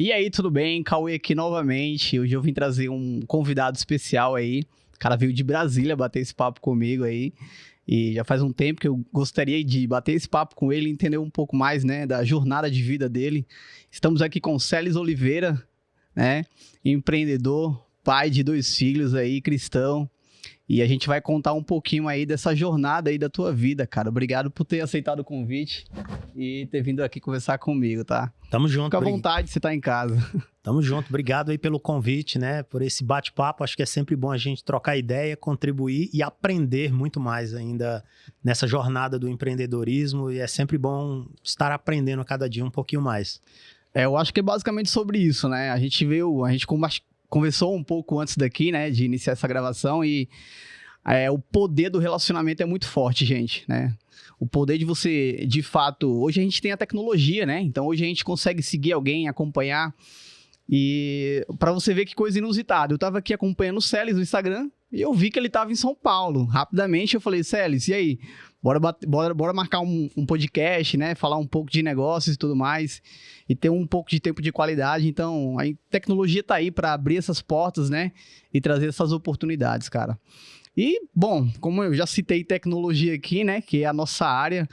E aí, tudo bem? Cauê aqui novamente. Hoje eu vim trazer um convidado especial aí. O cara veio de Brasília bater esse papo comigo aí. E já faz um tempo que eu gostaria de bater esse papo com ele, entender um pouco mais, né, da jornada de vida dele. Estamos aqui com o Celes Oliveira, né, empreendedor, pai de 2 filhos aí, cristão. E a gente vai contar um pouquinho aí dessa jornada aí da tua vida, cara. Obrigado por ter aceitado o convite e ter vindo aqui conversar comigo, tá? Tamo junto. Fica à vontade, você tá em casa. Tamo junto. Obrigado aí pelo convite, né? Por esse bate-papo. Acho que é sempre bom a gente trocar ideia, contribuir e aprender muito mais ainda nessa jornada do empreendedorismo. E é sempre bom estar aprendendo a cada dia um pouquinho mais. Eu acho que é basicamente sobre isso, né? A gente conversou um pouco antes daqui, né, de iniciar essa gravação e o poder do relacionamento é muito forte, gente, né? O poder de você, de fato, hoje a gente tem a tecnologia, né? Então hoje a gente consegue seguir alguém, acompanhar e para você ver que coisa inusitada. Eu tava aqui acompanhando o Celes no Instagram e eu vi que ele tava em São Paulo. Rapidamente eu falei, Celes, e aí? Bora marcar um podcast, né? Falar um pouco de negócios e tudo mais. E ter um pouco de tempo de qualidade. Então, a tecnologia tá aí para abrir essas portas, né? E trazer essas oportunidades, cara. E, bom, como eu já citei tecnologia aqui, né? Que é a nossa área.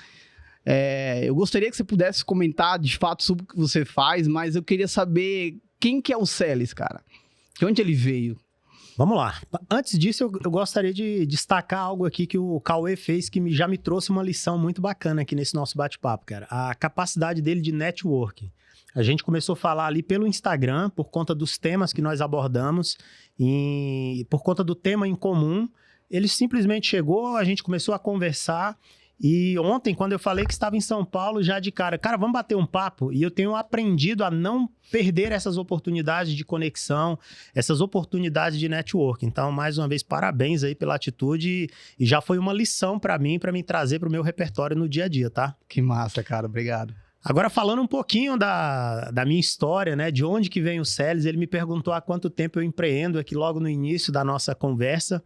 Eu gostaria que você pudesse comentar, de fato, sobre o que você faz. Mas eu queria saber quem que é o Celes, cara. De onde ele veio? Vamos lá. Antes disso, eu gostaria de destacar algo aqui que o Cauê fez que já me trouxe uma lição muito bacana aqui nesse nosso bate-papo, cara. A capacidade dele de network. A gente começou a falar ali pelo Instagram, por conta dos temas que nós abordamos e por conta do tema em comum. Ele simplesmente chegou, a gente começou a conversar. E ontem, quando eu falei que estava em São Paulo, já de cara, vamos bater um papo? E eu tenho aprendido a não perder essas oportunidades de conexão, essas oportunidades de network. Então, mais uma vez, parabéns aí pela atitude e já foi uma lição para mim trazer para o meu repertório no dia a dia, tá? Que massa, cara. Obrigado. Agora, falando um pouquinho da minha história, né? De onde que vem o Celes, ele me perguntou há quanto tempo eu empreendo aqui logo no início da nossa conversa.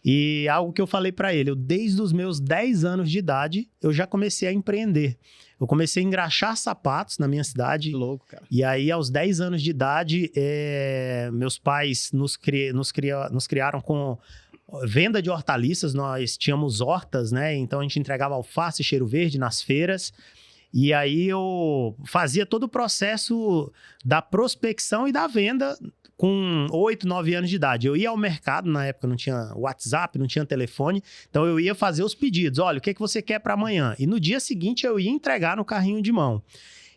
E algo que eu falei para ele, desde os meus 10 anos de idade, eu já comecei a empreender. Eu comecei a engraxar sapatos na minha cidade. Que louco, cara. E aí, aos 10 anos de idade, meus pais nos criaram com venda de hortaliças. Nós tínhamos hortas, né? Então, a gente entregava alface e cheiro verde nas feiras. E aí, eu fazia todo o processo da prospecção e da venda com 8, 9 anos de idade. Eu ia ao mercado, na época não tinha WhatsApp, não tinha telefone, então eu ia fazer os pedidos. Olha, o que você quer para amanhã? E no dia seguinte eu ia entregar no carrinho de mão.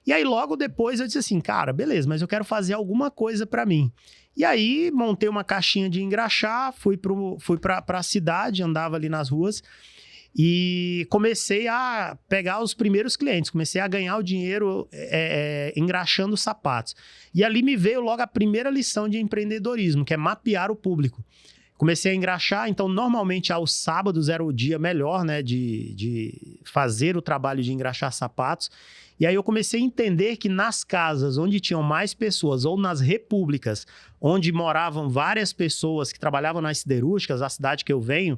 E aí logo depois eu disse assim, cara, beleza, mas eu quero fazer alguma coisa para mim. E aí montei uma caixinha de engraxar, fui para a cidade, andava ali nas ruas, e comecei a pegar os primeiros clientes, comecei a ganhar o dinheiro engraxando sapatos. E ali me veio logo a primeira lição de empreendedorismo, que é mapear o público. Comecei a engraxar, então normalmente aos sábados era o dia melhor, né, de fazer o trabalho de engraxar sapatos. E aí eu comecei a entender que nas casas onde tinham mais pessoas, ou nas repúblicas, onde moravam várias pessoas que trabalhavam nas siderúrgicas, a cidade que eu venho,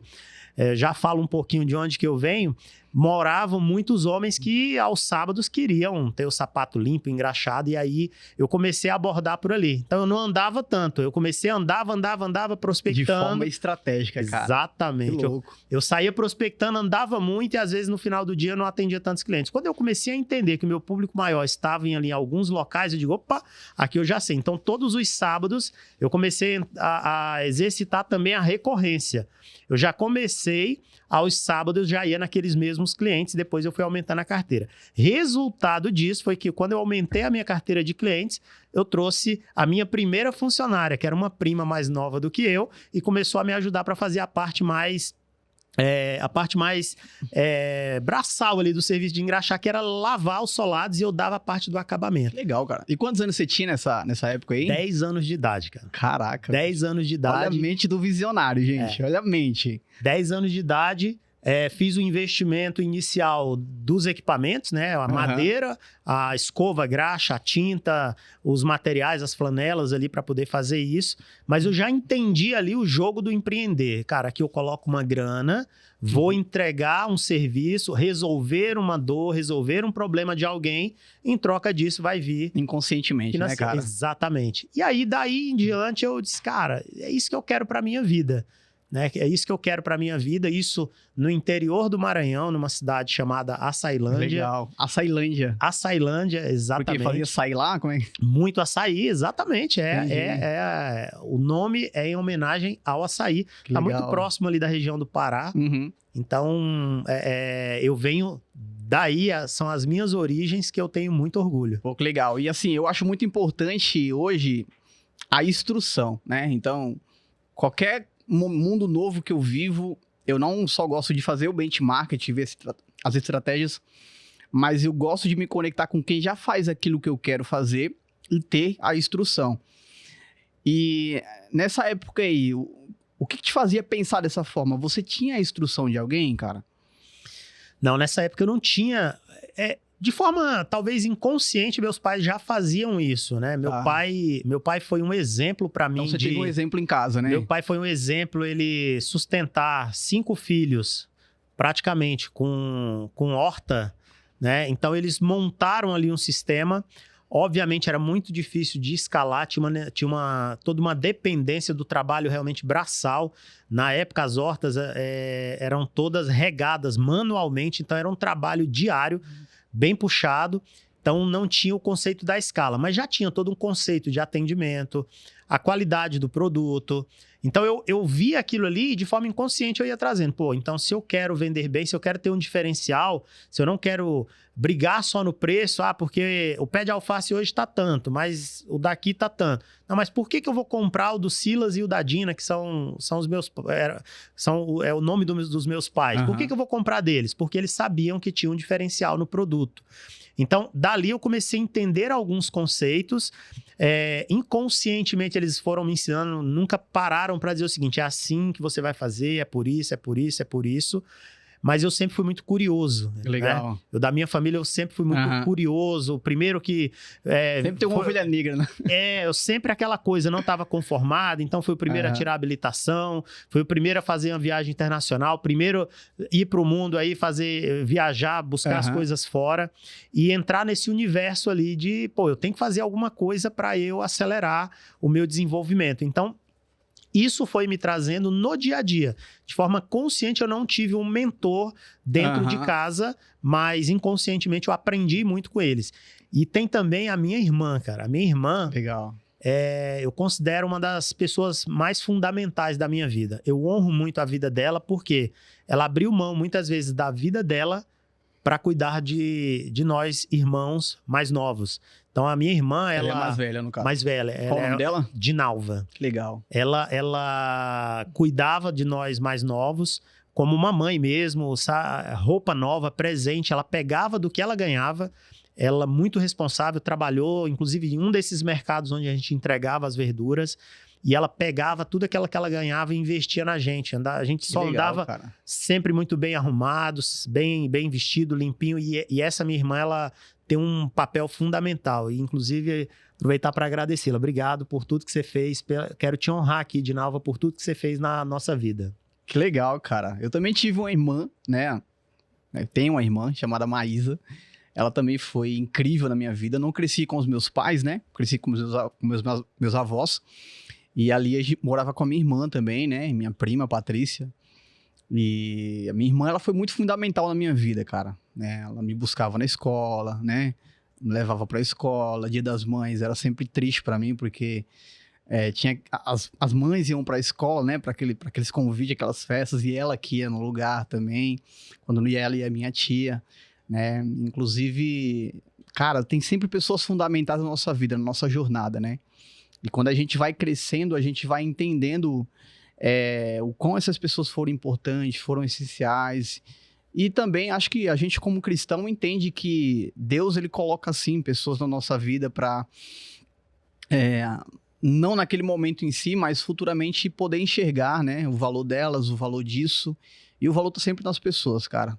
já falo um pouquinho de onde que eu venho, moravam muitos homens que aos sábados queriam ter o sapato limpo, engraxado, e aí eu comecei a abordar por ali. Então eu não andava tanto, eu comecei a andava prospectando. De forma estratégica, cara. Exatamente. Que louco. Eu saía prospectando, andava muito e às vezes no final do dia eu não atendia tantos clientes. Quando eu comecei a entender que o meu público maior estava em alguns locais, eu digo, opa, aqui eu já sei. Então todos os sábados eu comecei a exercitar também a recorrência. Eu já comecei, aos sábados já ia naqueles mesmos clientes, depois eu fui aumentando a carteira. Resultado disso foi que quando eu aumentei a minha carteira de clientes, eu trouxe a minha primeira funcionária, que era uma prima mais nova do que eu, e começou a me ajudar para fazer a parte mais braçal ali do serviço de engraxar, que era lavar os solados e eu dava a parte do acabamento. Legal, cara. E quantos anos você tinha nessa época aí? 10 anos de idade, cara. Caraca. 10 anos de idade. Olha a mente do visionário, gente. Olha a mente. 10 anos de idade, Fiz o investimento inicial dos equipamentos, né? A madeira, a escova, a graxa, a tinta, os materiais, as flanelas ali para poder fazer isso. Mas eu já entendi ali o jogo do empreender. Cara, aqui eu coloco uma grana, vou entregar um serviço, resolver uma dor, resolver um problema de alguém. Em troca disso vai vir... Inconscientemente, né, cara? Exatamente. E aí, daí em diante, eu disse, cara, é isso que eu quero para minha vida. Né? É isso que eu quero para minha vida, isso no interior do Maranhão, numa cidade chamada Açailândia. Legal. Açailândia. Açailândia, exatamente. Porque fazia açaí lá? Como é? Muito açaí, exatamente. O nome é em homenagem ao açaí. Está muito próximo ali da região do Pará. Então, eu venho... Daí são as minhas origens que eu tenho muito orgulho. Pô, que legal. E assim, eu acho muito importante hoje a instrução, né? Então, qualquer mundo novo que eu vivo, eu não só gosto de fazer o benchmark, de ver as estratégias, mas eu gosto de me conectar com quem já faz aquilo que eu quero fazer e ter a instrução. E nessa época aí, o que te fazia pensar dessa forma? Você tinha a instrução de alguém, cara? Não, nessa época eu não tinha... De forma, talvez, inconsciente, meus pais já faziam isso, né? Meu pai foi um exemplo para mim. Então você teve um exemplo em casa, né? Meu pai foi um exemplo, ele sustentar 5 filhos, praticamente, com horta, né? Então eles montaram ali um sistema. Obviamente era muito difícil de escalar, tinha toda uma dependência do trabalho realmente braçal. Na época as hortas eram todas regadas manualmente, então era um trabalho diário, bem puxado, então não tinha o conceito da escala, mas já tinha todo um conceito de atendimento, a qualidade do produto. Então eu via aquilo ali e de forma inconsciente eu ia trazendo. Pô, então se eu quero vender bem, se eu quero ter um diferencial, se eu não quero brigar só no preço, porque o pé de alface hoje tá tanto, mas o daqui tá tanto. Não, mas por que eu vou comprar o do Silas e o da Dina, que são os meus... É o nome dos meus pais. Por que eu vou comprar deles? Porque eles sabiam que tinha um diferencial no produto. Então, dali eu comecei a entender alguns conceitos. Inconscientemente, eles foram me ensinando, nunca pararam para dizer o seguinte, é assim que você vai fazer, é por isso, é por isso, é por isso. Mas eu sempre fui muito curioso. Legal. Né? Da minha família, eu sempre fui muito curioso. O primeiro que... sempre tem uma ovelha negra, né? Eu sempre aquela coisa, não estava conformado. Então, fui o primeiro a tirar a habilitação. Fui o primeiro a fazer uma viagem internacional. Primeiro ir para o mundo aí, viajar, buscar as coisas fora. E entrar nesse universo ali de... eu tenho que fazer alguma coisa para eu acelerar o meu desenvolvimento. Então, isso foi me trazendo no dia a dia. De forma consciente, eu não tive um mentor dentro de casa, mas inconscientemente eu aprendi muito com eles. E tem também a minha irmã, cara. A minha irmã, legal. Eu considero uma das pessoas mais fundamentais da minha vida. Eu honro muito a vida dela porque ela abriu mão, muitas vezes, da vida dela para cuidar de nós, irmãos mais novos. Então, a minha irmã, ela é mais velha, no caso. Mais velha. Qual o nome dela? Dinalva. Que legal. Ela cuidava de nós mais novos, como uma mãe mesmo, roupa nova, presente. Ela pegava do que ela ganhava. Ela, muito responsável, trabalhou, inclusive, em um desses mercados onde a gente entregava as verduras. E ela pegava tudo aquilo que ela ganhava e investia na gente. A gente só andava sempre muito bem arrumados, bem vestido, limpinho. E essa minha irmã, ela tem um papel fundamental. E, inclusive, aproveitar para agradecê-la. Obrigado por tudo que você fez. Quero te honrar aqui, Dinalva, por tudo que você fez na nossa vida. Que legal, cara. Eu também tive uma irmã, né? Eu tenho uma irmã chamada Maísa. Ela também foi incrível na minha vida. Eu não cresci com os meus pais, né? Cresci com meus avós. E ali a gente morava com a minha irmã também, né? Minha prima, Patrícia. E a minha irmã, ela foi muito fundamental na minha vida, cara. Né? Ela me buscava na escola, né? Me levava pra escola. Dia das Mães era sempre triste pra mim, porque as mães iam pra escola, né? Pra aqueles convites, aquelas festas. E ela que ia no lugar também. Quando não ia ela, ia minha tia, né? Inclusive, cara, tem sempre pessoas fundamentais na nossa vida, na nossa jornada, né? E quando a gente vai crescendo, a gente vai entendendo o quão essas pessoas foram importantes, foram essenciais. E também acho que a gente, como cristão, entende que Deus, ele coloca, assim, pessoas na nossa vida para, não naquele momento em si, mas futuramente poder enxergar, né, o valor delas, o valor disso. E o valor tá sempre nas pessoas, cara.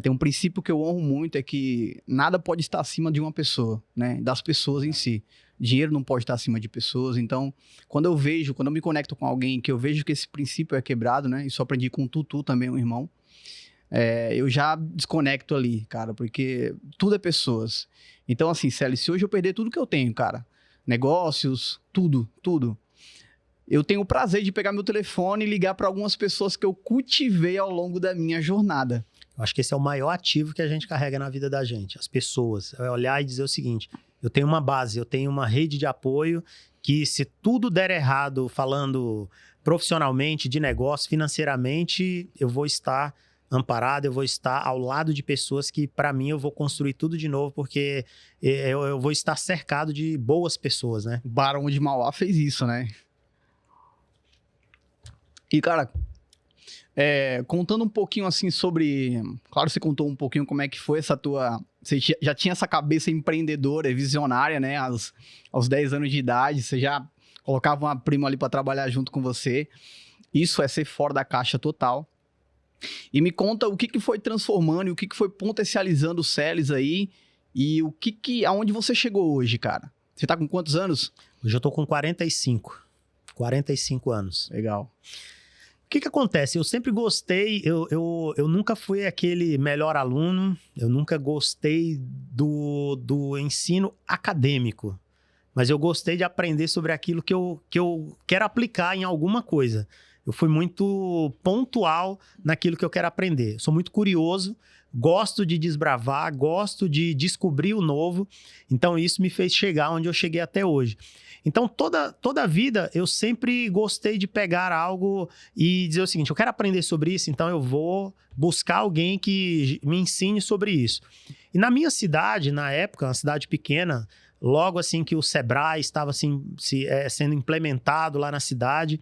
Tem um princípio que eu honro muito, é que nada pode estar acima de uma pessoa, né? Das pessoas em si. Dinheiro não pode estar acima de pessoas. Então, quando eu me conecto com alguém que eu vejo que esse princípio é quebrado, né? Isso eu aprendi com o Tutu também, um irmão. Eu já desconecto ali, cara, porque tudo é pessoas. Então, assim, Celi, se hoje eu perder tudo que eu tenho, cara, negócios, tudo, eu tenho o prazer de pegar meu telefone e ligar para algumas pessoas que eu cultivei ao longo da minha jornada. Eu acho que esse é o maior ativo que a gente carrega na vida da gente, as pessoas. É olhar e dizer o seguinte, eu tenho uma base, eu tenho uma rede de apoio que, se tudo der errado, falando profissionalmente, de negócio, financeiramente, eu vou estar amparado, eu vou estar ao lado de pessoas que, para mim, eu vou construir tudo de novo, porque eu vou estar cercado de boas pessoas, né? O Barão de Mauá fez isso, né? E, cara, contando um pouquinho, assim, sobre... Claro, você contou um pouquinho como é que foi essa tua... Você já tinha essa cabeça empreendedora, visionária, né? Aos 10 anos de idade, você já colocava uma prima ali para trabalhar junto com você. Isso é ser fora da caixa total. E me conta o que foi transformando e o que foi potencializando o Celes aí e aonde você chegou hoje, cara. Você tá com quantos anos? Hoje eu tô com 45 anos. Legal. O que acontece? Eu sempre gostei, eu nunca fui aquele melhor aluno, eu nunca gostei do ensino acadêmico, mas eu gostei de aprender sobre aquilo que eu quero aplicar em alguma coisa. Eu fui muito pontual naquilo que eu quero aprender. Eu sou muito curioso, gosto de desbravar, gosto de descobrir o novo. Então, isso me fez chegar onde eu cheguei até hoje. Então, toda a vida, eu sempre gostei de pegar algo e dizer o seguinte, eu quero aprender sobre isso, então eu vou buscar alguém que me ensine sobre isso. E na minha cidade, na época, uma cidade pequena, logo assim que o Sebrae estava assim, sendo implementado lá na cidade,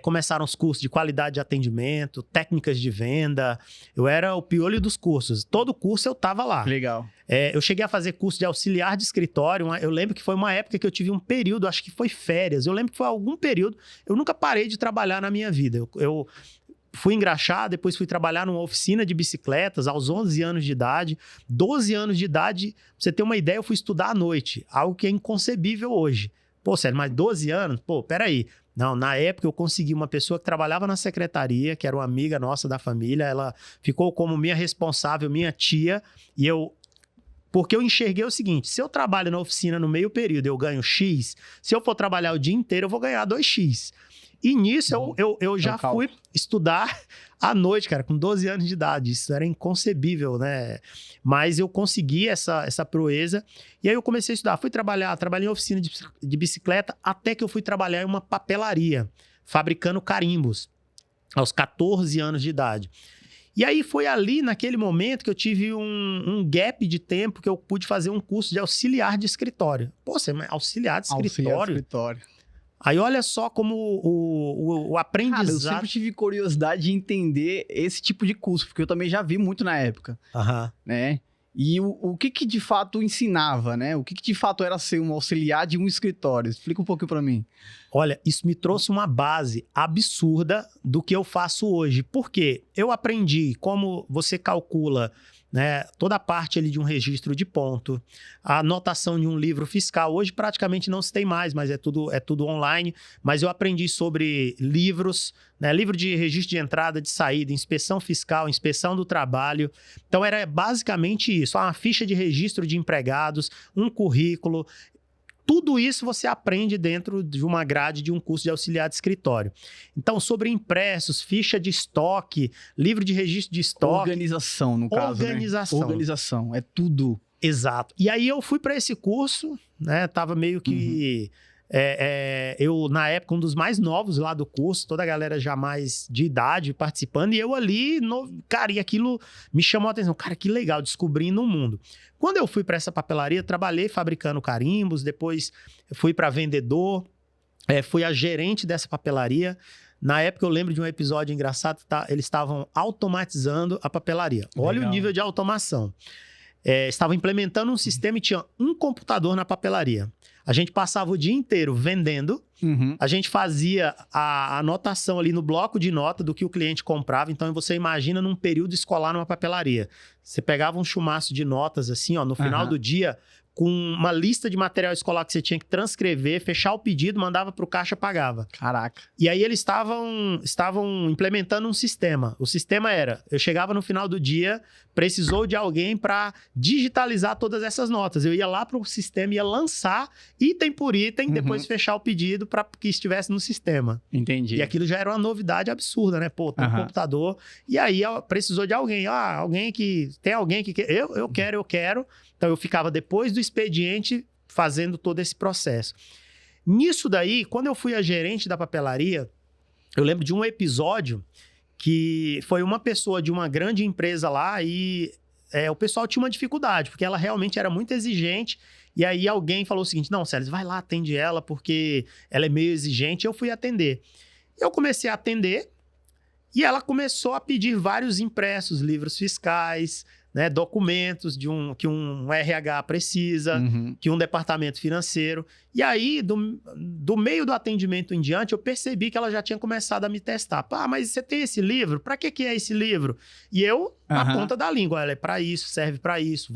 começaram os cursos de qualidade de atendimento, técnicas de venda. Eu era o piolho dos cursos. Todo curso eu estava lá. Legal. Eu cheguei a fazer curso de auxiliar de escritório. Eu lembro que foi uma época que eu tive um período, acho que foi férias. Eu lembro que foi algum período. Eu nunca parei de trabalhar na minha vida. Eu fui engraxar, depois fui trabalhar numa oficina de bicicletas aos 11 anos de idade. 12 anos de idade, pra você ter uma ideia, eu fui estudar à noite. Algo que é inconcebível hoje. Pô, sério, mas 12 anos? Pô, peraí. Não, na época eu consegui uma pessoa que trabalhava na secretaria, que era uma amiga nossa da família, ela ficou como minha responsável, minha tia, porque eu enxerguei o seguinte, se eu trabalho na oficina no meio período eu ganho X, se eu for trabalhar o dia inteiro eu vou ganhar 2X. E nisso eu já fui estudar à noite, cara, com 12 anos de idade. Isso era inconcebível, né? Mas eu consegui essa proeza. E aí eu comecei a estudar. Trabalhei em oficina de bicicleta, até que eu fui trabalhar em uma papelaria, fabricando carimbos, aos 14 anos de idade. E aí foi ali, naquele momento, que eu tive um gap de tempo que eu pude fazer um curso de auxiliar de escritório. Pô, você é auxiliar de escritório? Auxiliar de escritório. Aí olha só como o aprendizado... Cara, eu sempre tive curiosidade de entender esse tipo de curso, porque eu também já vi muito na época, né? E o que de fato ensinava, né? O que de fato era ser um auxiliar de um escritório? Explica um pouquinho pra mim. Olha, isso me trouxe uma base absurda do que eu faço hoje. Por quê? Eu aprendi como você calcula, né, toda a parte ali de um registro de ponto, a anotação de um livro fiscal. Hoje praticamente não se tem mais, mas é tudo online. Mas eu aprendi sobre livros, né, livro de registro de entrada, de saída, inspeção fiscal, inspeção do trabalho. Então era basicamente isso, uma ficha de registro de empregados, um currículo. Tudo isso você aprende dentro de uma grade de um curso de auxiliar de escritório. Então, sobre impressos, ficha de estoque, livro de registro de estoque. Organização, no caso, Organização. Né? Organização, é tudo. Exato. E aí eu fui para esse curso, né? Tava meio que... eu, na época, um dos mais novos lá do curso, toda a galera já mais de idade participando, e eu ali, cara, e aquilo me chamou a atenção. Cara, que legal, descobrindo o mundo. Quando eu fui para essa papelaria, trabalhei fabricando carimbos, depois fui para vendedor, fui a gerente dessa papelaria. Na época, eu lembro de um episódio engraçado, eles estavam automatizando a papelaria. Olha o nível de automação. Estavam implementando um sistema e tinha um computador na papelaria. A gente passava o dia inteiro vendendo. Uhum. A gente fazia a anotação ali no bloco de nota do que o cliente comprava. Então, você imagina num período escolar numa papelaria. Você pegava um chumaço de notas assim, ó, no final do dia, com uma lista de material escolar que você tinha que transcrever, fechar o pedido, mandava para o caixa, pagava. Caraca. E aí eles estavam implementando um sistema. O sistema era, eu chegava no final do dia, precisou de alguém para digitalizar todas essas notas. Eu ia lá para o sistema, ia lançar item por item, depois fechar o pedido para que estivesse no sistema. Entendi. E aquilo já era uma novidade absurda, né? Pô, tem um computador. E aí precisou de alguém. Alguém que... Tem alguém que... Eu quero. Então, eu ficava depois do expediente fazendo todo esse processo. Nisso daí, quando eu fui a gerente da papelaria, eu lembro de um episódio que foi uma pessoa de uma grande empresa lá e o pessoal tinha uma dificuldade, porque ela realmente era muito exigente. E aí alguém falou o seguinte, não, Célio, vai lá, atende ela, porque ela é meio exigente. Eu fui atender. Eu comecei a atender e ela começou a pedir vários impressos, livros fiscais, né, documentos que um RH precisa, que um departamento financeiro. E aí, do meio do atendimento em diante, eu percebi que ela já tinha começado a me testar. Mas você tem esse livro? Para que é esse livro? E eu, na ponta da língua, ela é para isso, serve para isso,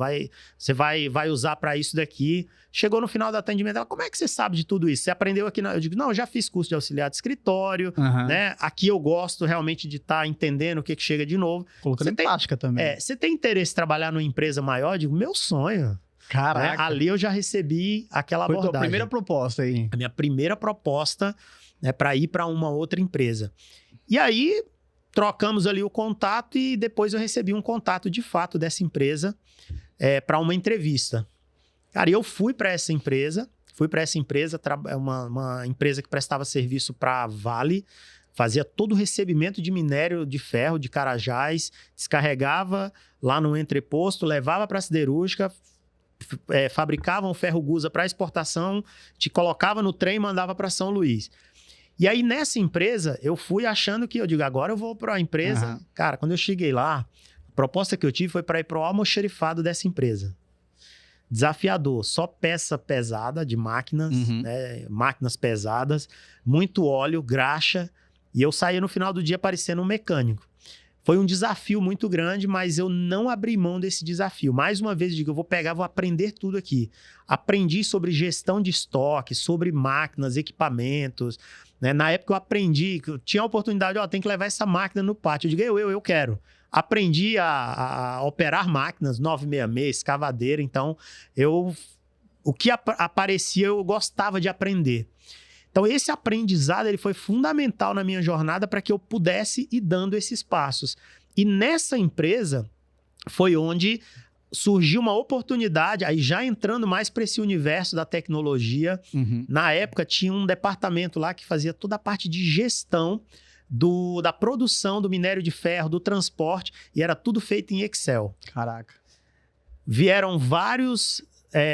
você vai usar para isso daqui. Chegou no final do atendimento, ela, como é que você sabe de tudo isso? Você aprendeu aqui? Eu digo, não, eu já fiz curso de auxiliar de escritório, né? Aqui eu gosto realmente de estar entendendo o que chega de novo. Colocando em prática também. Você tem interesse em trabalhar numa empresa maior? Eu digo, meu sonho. Caraca. Ali eu já recebi aquela abordagem. Foi a tua primeira proposta aí. A minha primeira proposta, né, para ir para uma outra empresa. E aí, trocamos ali o contato e depois eu recebi um contato de fato dessa empresa para uma entrevista. Cara, eu fui para essa empresa, uma empresa que prestava serviço para a Vale, fazia todo o recebimento de minério de ferro de Carajás, descarregava lá no entreposto, levava para a siderúrgica, fabricavam ferro gusa para exportação, te colocava no trem e mandava para São Luís. E aí, nessa empresa, eu fui achando que, eu digo, agora eu vou para a empresa. Cara, quando eu cheguei lá, a proposta que eu tive foi para ir para o almoxarifado dessa empresa. Desafiador, só peça pesada de máquinas, né, máquinas pesadas, muito óleo, graxa, e eu saía no final do dia parecendo um mecânico. Foi um desafio muito grande, mas eu não abri mão desse desafio. Mais uma vez, eu digo, eu vou pegar, vou aprender tudo aqui. Aprendi sobre gestão de estoque, sobre máquinas, equipamentos, né? Na época eu aprendi, eu tinha a oportunidade, tem que levar essa máquina no pátio. Eu digo, eu quero. Aprendi a operar máquinas, 966, escavadeira, então o que aparecia eu gostava de aprender. Então esse aprendizado ele foi fundamental na minha jornada para que eu pudesse ir dando esses passos. E nessa empresa foi onde surgiu uma oportunidade, aí já entrando mais para esse universo da tecnologia. Na época tinha um departamento lá que fazia toda a parte de gestão da produção do minério de ferro, do transporte, e era tudo feito em Excel. Caraca. Vieram vários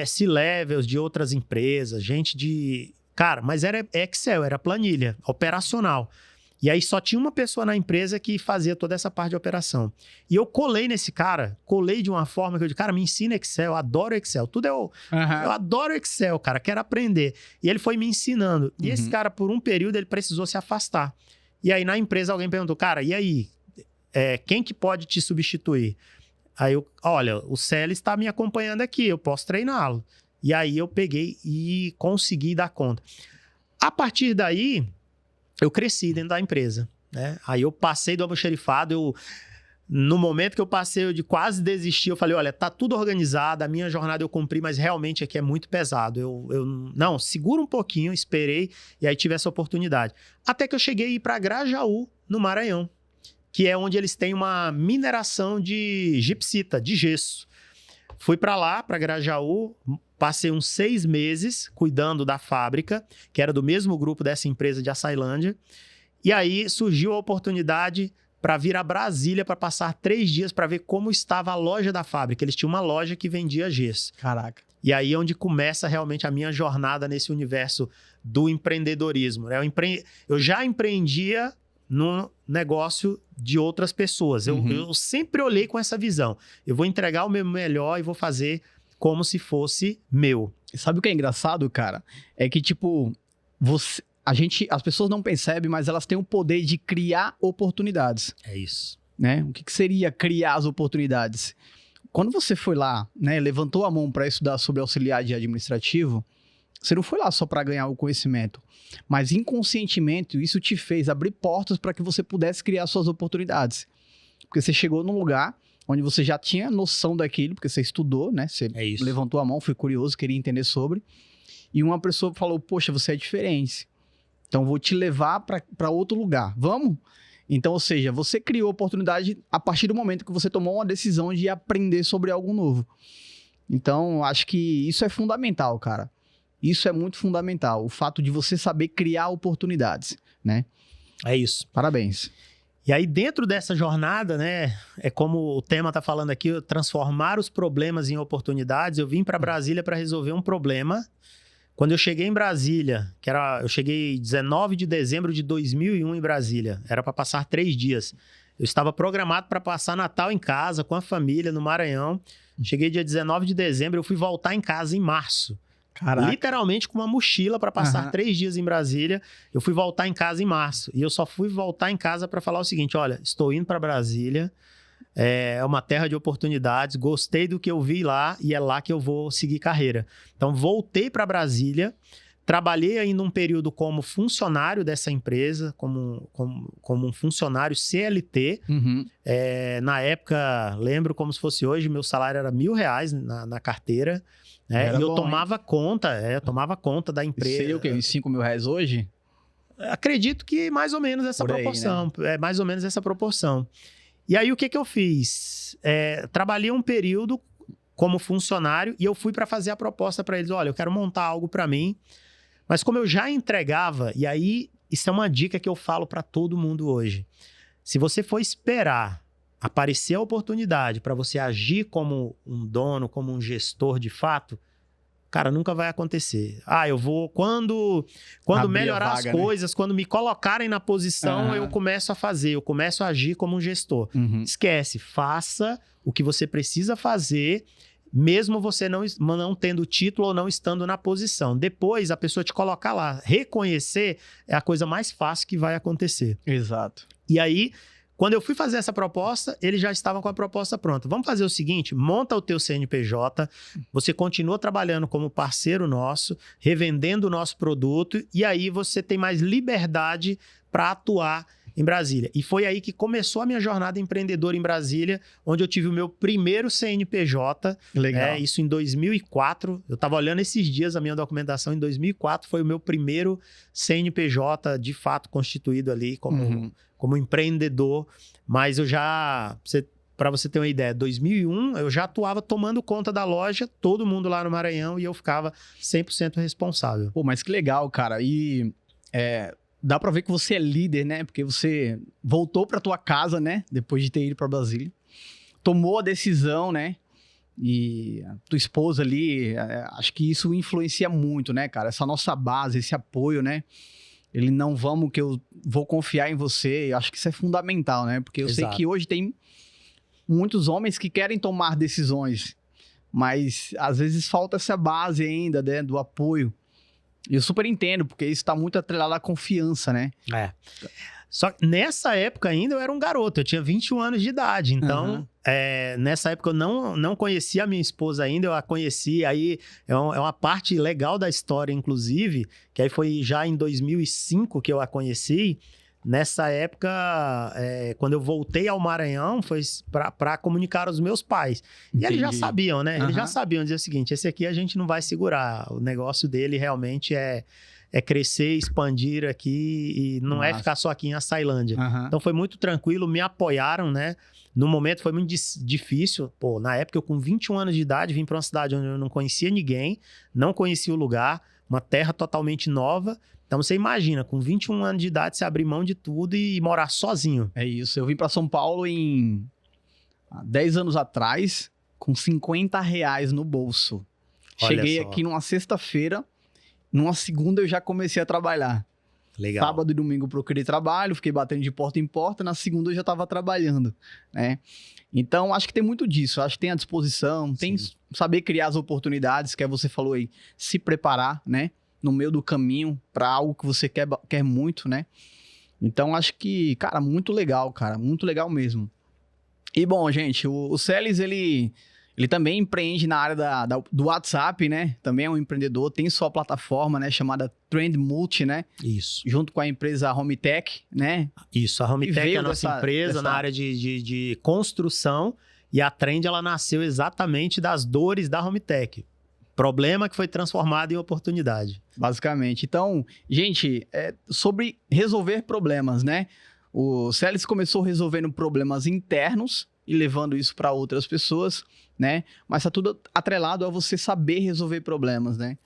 C-levels de outras empresas, gente de... Cara, mas era Excel, era planilha operacional. E aí só tinha uma pessoa na empresa que fazia toda essa parte de operação. E eu colei nesse cara, colei de uma forma que eu disse, cara, me ensina Excel, eu adoro Excel. Eu adoro Excel, cara, quero aprender. E ele foi me ensinando. E esse cara, por um período, ele precisou se afastar. E aí, na empresa, alguém perguntou, cara, e aí? Quem que pode te substituir? Aí olha, o Célio está me acompanhando aqui, eu posso treiná-lo. E aí, eu peguei e consegui dar conta. A partir daí, eu cresci dentro da empresa, né? Aí, eu passei do almoxarifado, no momento que eu passei, eu de quase desistir, eu falei, olha, tá tudo organizado, a minha jornada eu cumpri, mas realmente aqui é muito pesado. Não, segura um pouquinho, esperei, e aí tive essa oportunidade. Até que eu cheguei a ir para Grajaú, no Maranhão, que é onde eles têm uma mineração de gipsita, de gesso. Fui para lá, para Grajaú, passei uns 6 meses cuidando da fábrica, que era do mesmo grupo dessa empresa de Açailândia, e aí surgiu a oportunidade para vir a Brasília para passar 3 dias para ver como estava a loja da fábrica. Eles tinham uma loja que vendia gesso. Caraca. E aí é onde começa realmente a minha jornada nesse universo do empreendedorismo, né? Eu já empreendia no negócio de outras pessoas. Eu sempre olhei com essa visão. Eu vou entregar o meu melhor e vou fazer como se fosse meu. Sabe o que é engraçado, cara? É que, tipo, as pessoas não percebem, mas elas têm o poder de criar oportunidades, É isso. né? O que seria criar as oportunidades? Quando você foi lá, né, levantou a mão para estudar sobre auxiliar de administrativo, você não foi lá só para ganhar o conhecimento, mas inconscientemente isso te fez abrir portas para que você pudesse criar suas oportunidades. Porque você chegou num lugar onde você já tinha noção daquilo, porque você estudou, né? Você levantou a mão, foi curioso, queria entender sobre. E uma pessoa falou, poxa, você é diferente. Então, vou te levar para outro lugar. Vamos? Então, ou seja, você criou oportunidade a partir do momento que você tomou uma decisão de aprender sobre algo novo. Então, acho que isso é fundamental, cara. Isso é muito fundamental. O fato de você saber criar oportunidades, né? É isso. Parabéns. E aí, dentro dessa jornada, né, é como o tema tá falando aqui, transformar os problemas em oportunidades. Eu vim para Brasília para resolver um problema. Quando eu cheguei em Brasília, eu cheguei 19 de dezembro de 2001 em Brasília, era para passar 3 dias. Eu estava programado para passar Natal em casa, com a família, no Maranhão. Cheguei dia 19 de dezembro, eu fui voltar em casa em março. Caraca. Literalmente com uma mochila para passar 3 dias em Brasília. Eu fui voltar em casa em março. E eu só fui voltar em casa para falar o seguinte, olha, estou indo para Brasília, é uma terra de oportunidades, gostei do que eu vi lá e é lá que eu vou seguir carreira. Então, voltei para Brasília, trabalhei ainda um período como funcionário dessa empresa, como um funcionário CLT. Uhum. Na época, lembro como se fosse hoje, meu salário era R$1.000 na carteira. E eu tomava conta da empresa. Seria o quê? Uns R$5.000 hoje? Acredito que mais ou menos essa proporção. Né? É mais ou menos essa proporção. E aí, o que eu fiz? Trabalhei um período como funcionário e eu fui para fazer a proposta para eles. Olha, eu quero montar algo para mim. Mas como eu já entregava, e aí, isso é uma dica que eu falo para todo mundo hoje. Se você for esperar aparecer a oportunidade para você agir como um dono, como um gestor de fato, cara, nunca vai acontecer. Eu vou... Quando melhorar vaga, as coisas, né? Quando me colocarem na posição, eu começo a fazer, eu começo a agir como um gestor. Esquece, faça o que você precisa fazer, mesmo você não tendo título ou não estando na posição. Depois, a pessoa te colocar lá. Reconhecer é a coisa mais fácil que vai acontecer. Exato. E aí... Quando eu fui fazer essa proposta, eles já estavam com a proposta pronta. Vamos fazer o seguinte, monta o teu CNPJ, você continua trabalhando como parceiro nosso, revendendo o nosso produto, e aí você tem mais liberdade para atuar em Brasília. E foi aí que começou a minha jornada empreendedora em Brasília, onde eu tive o meu primeiro CNPJ. Legal. Isso em 2004. Eu estava olhando esses dias a minha documentação. Em 2004 foi o meu primeiro CNPJ de fato constituído ali como empreendedor. Mas eu já... Para você ter uma ideia, 2001 eu já atuava tomando conta da loja, todo mundo lá no Maranhão, e eu ficava 100% responsável. Pô, mas que legal, cara. E... dá pra ver que você é líder, né? Porque você voltou pra tua casa, né? Depois de ter ido pra Brasília. Tomou a decisão, né? E a tua esposa ali, acho que isso influencia muito, né, cara? Essa nossa base, esse apoio, né? Que eu vou confiar em você. Eu acho que isso é fundamental, né? Porque eu sei que hoje tem muitos homens que querem tomar decisões, mas às vezes falta essa base ainda, né? Do apoio. E eu super entendo, porque isso tá muito atrelado à confiança, né? Só que nessa época ainda eu era um garoto, eu tinha 21 anos de idade. Então, nessa época eu não conhecia a minha esposa ainda, eu a conheci. Aí é uma parte legal da história, inclusive, que aí foi já em 2005 que eu a conheci. Nessa época, quando eu voltei ao Maranhão, foi para comunicar aos meus pais. E eles já sabiam, né? Eles já sabiam dizer o seguinte, esse aqui a gente não vai segurar. O negócio dele realmente é crescer, expandir aqui e não é ficar só aqui em Açailândia. Então foi muito tranquilo, me apoiaram, né? No momento foi muito difícil. Pô, na época eu com 21 anos de idade vim para uma cidade onde eu não conhecia ninguém, não conhecia o lugar, uma terra totalmente nova. Então você imagina, com 21 anos de idade, você abrir mão de tudo e morar sozinho. É isso. Eu vim para São Paulo há 10 anos atrás, com R$50 no bolso. Cheguei aqui numa sexta-feira, numa segunda eu já comecei a trabalhar. Legal. Sábado e domingo eu procurei trabalho, fiquei batendo de porta em porta, na segunda eu já estava trabalhando, né? Então, acho que tem muito disso. Acho que tem a disposição, tem saber criar as oportunidades, que você falou aí, se preparar, né? No meio do caminho para algo que você quer muito, né? Então, acho que, cara, muito legal mesmo. E, bom, gente, o Celes, ele também empreende na área do WhatsApp, né? Também é um empreendedor, tem sua plataforma, né? Chamada Trend Multi, né? Isso. Junto com a empresa Hometech, né? Isso, a Hometech é a nossa empresa na área de construção, e a Trend, ela nasceu exatamente das dores da Hometech. Problema que foi transformado em oportunidade. Basicamente. Então, gente, sobre resolver problemas, né? O Celes começou resolvendo problemas internos e levando isso para outras pessoas, né? Mas tá tudo atrelado a você saber resolver problemas, né?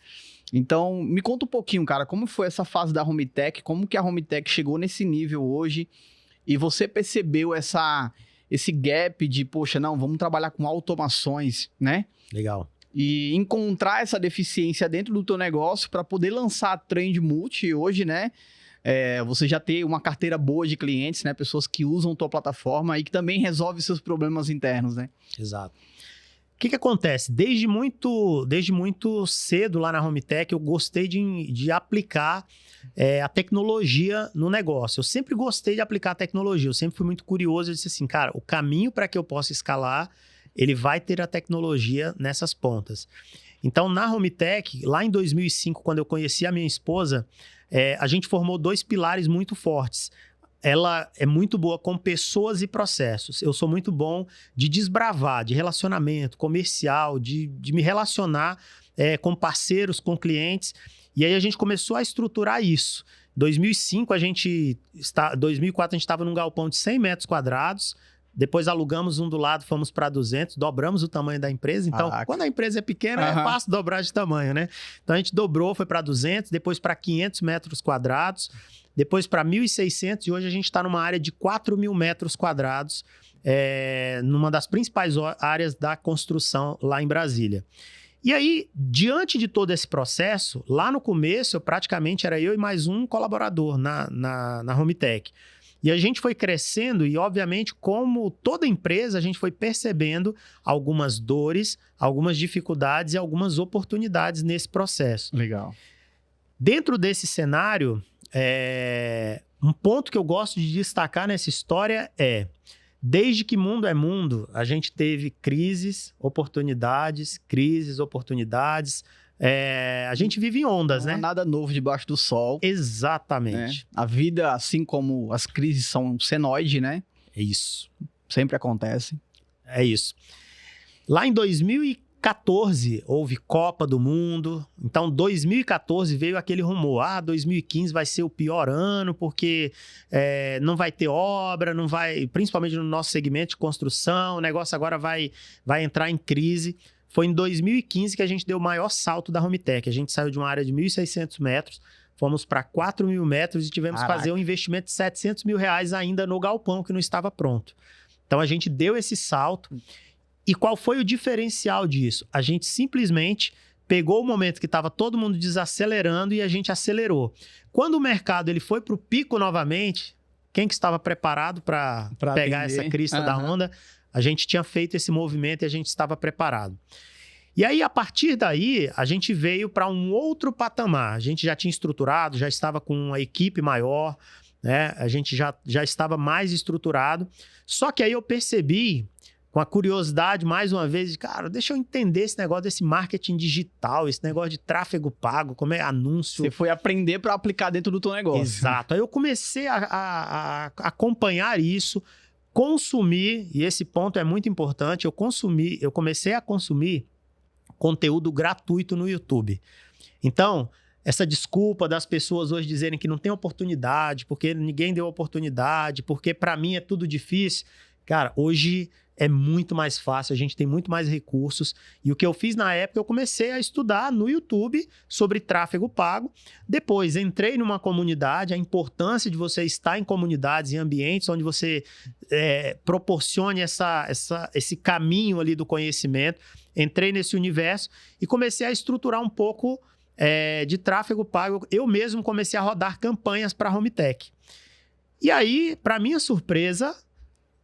Então, me conta um pouquinho, cara, como foi essa fase da Hometech, como que a Hometech chegou nesse nível hoje e você percebeu esse gap de, poxa, não, vamos trabalhar com automações, né? Legal. E encontrar essa deficiência dentro do teu negócio para poder lançar a Trend Multi hoje, né? Você já ter uma carteira boa de clientes, né? Pessoas que usam tua plataforma e que também resolve seus problemas internos, né? Exato. O que acontece? Desde muito cedo lá na Hometech, eu gostei de aplicar a tecnologia no negócio. Eu sempre gostei de aplicar a tecnologia, eu sempre fui muito curioso. Eu disse assim, cara, o caminho para que eu possa escalar, ele vai ter a tecnologia nessas pontas. Então, na Hometech, lá em 2005, quando eu conheci a minha esposa, a gente formou 2 pilares muito fortes. Ela é muito boa com pessoas e processos. Eu sou muito bom de desbravar, de relacionamento comercial, de me relacionar com parceiros, com clientes. E aí a gente começou a estruturar isso. Em 2004, a gente estava num galpão de 100 metros quadrados. Depois alugamos um do lado, fomos para 200, dobramos o tamanho da empresa. Então, quando a empresa é pequena, é fácil dobrar de tamanho, né? Então, a gente dobrou, foi para 200, depois para 500 metros quadrados, depois para 1.600, e hoje a gente está numa área de 4.000 metros quadrados, numa das principais áreas da construção lá em Brasília. E aí, diante de todo esse processo, lá no começo, praticamente era eu e mais um colaborador na Hometech. E a gente foi crescendo e, obviamente, como toda empresa, a gente foi percebendo algumas dores, algumas dificuldades e algumas oportunidades nesse processo. Legal. Dentro desse cenário, um ponto que eu gosto de destacar nessa história desde que mundo é mundo, a gente teve crises, oportunidades. A gente vive em ondas, né? Não há nada novo debaixo do sol. Exatamente. Né? A vida, assim como as crises são senoide, né? É isso. Sempre acontece. É isso. Lá em 2014, houve Copa do Mundo. Então, 2014 veio aquele rumor. 2015 vai ser o pior ano, porque não vai ter obra, não vai, principalmente no nosso segmento de construção, o negócio agora vai entrar em crise. Foi em 2015 que a gente deu o maior salto da Hometech. A gente saiu de uma área de 1.600 metros, fomos para 4.000 metros e tivemos que fazer um investimento de R$700 mil ainda no galpão, que não estava pronto. Então, a gente deu esse salto. E qual foi o diferencial disso? A gente simplesmente pegou o momento que estava todo mundo desacelerando e a gente acelerou. Quando o mercado ele foi para o pico novamente, quem que estava preparado para pegar essa crista da onda? A gente tinha feito esse movimento e a gente estava preparado. E aí, a partir daí, a gente veio para um outro patamar. A gente já tinha estruturado, já estava com uma equipe maior, né? A gente já estava mais estruturado. Só que aí eu percebi, com a curiosidade, mais uma vez, cara, deixa eu entender esse negócio desse marketing digital, esse negócio de tráfego pago, como é anúncio. Você foi aprender para aplicar dentro do teu negócio. Exato. Aí eu comecei a acompanhar isso, consumir, e esse ponto é muito importante, eu comecei a consumir conteúdo gratuito no YouTube. Então, essa desculpa das pessoas hoje dizerem que não tem oportunidade, porque ninguém deu oportunidade, porque para mim é tudo difícil. Cara, hoje é muito mais fácil, a gente tem muito mais recursos. E o que eu fiz na época, eu comecei a estudar no YouTube sobre tráfego pago. Depois, entrei numa comunidade, a importância de você estar em comunidades, em ambientes onde você proporcione esse caminho ali do conhecimento. Entrei nesse universo e comecei a estruturar um pouco de tráfego pago, eu mesmo comecei a rodar campanhas para a HomeTech. E aí, para minha surpresa,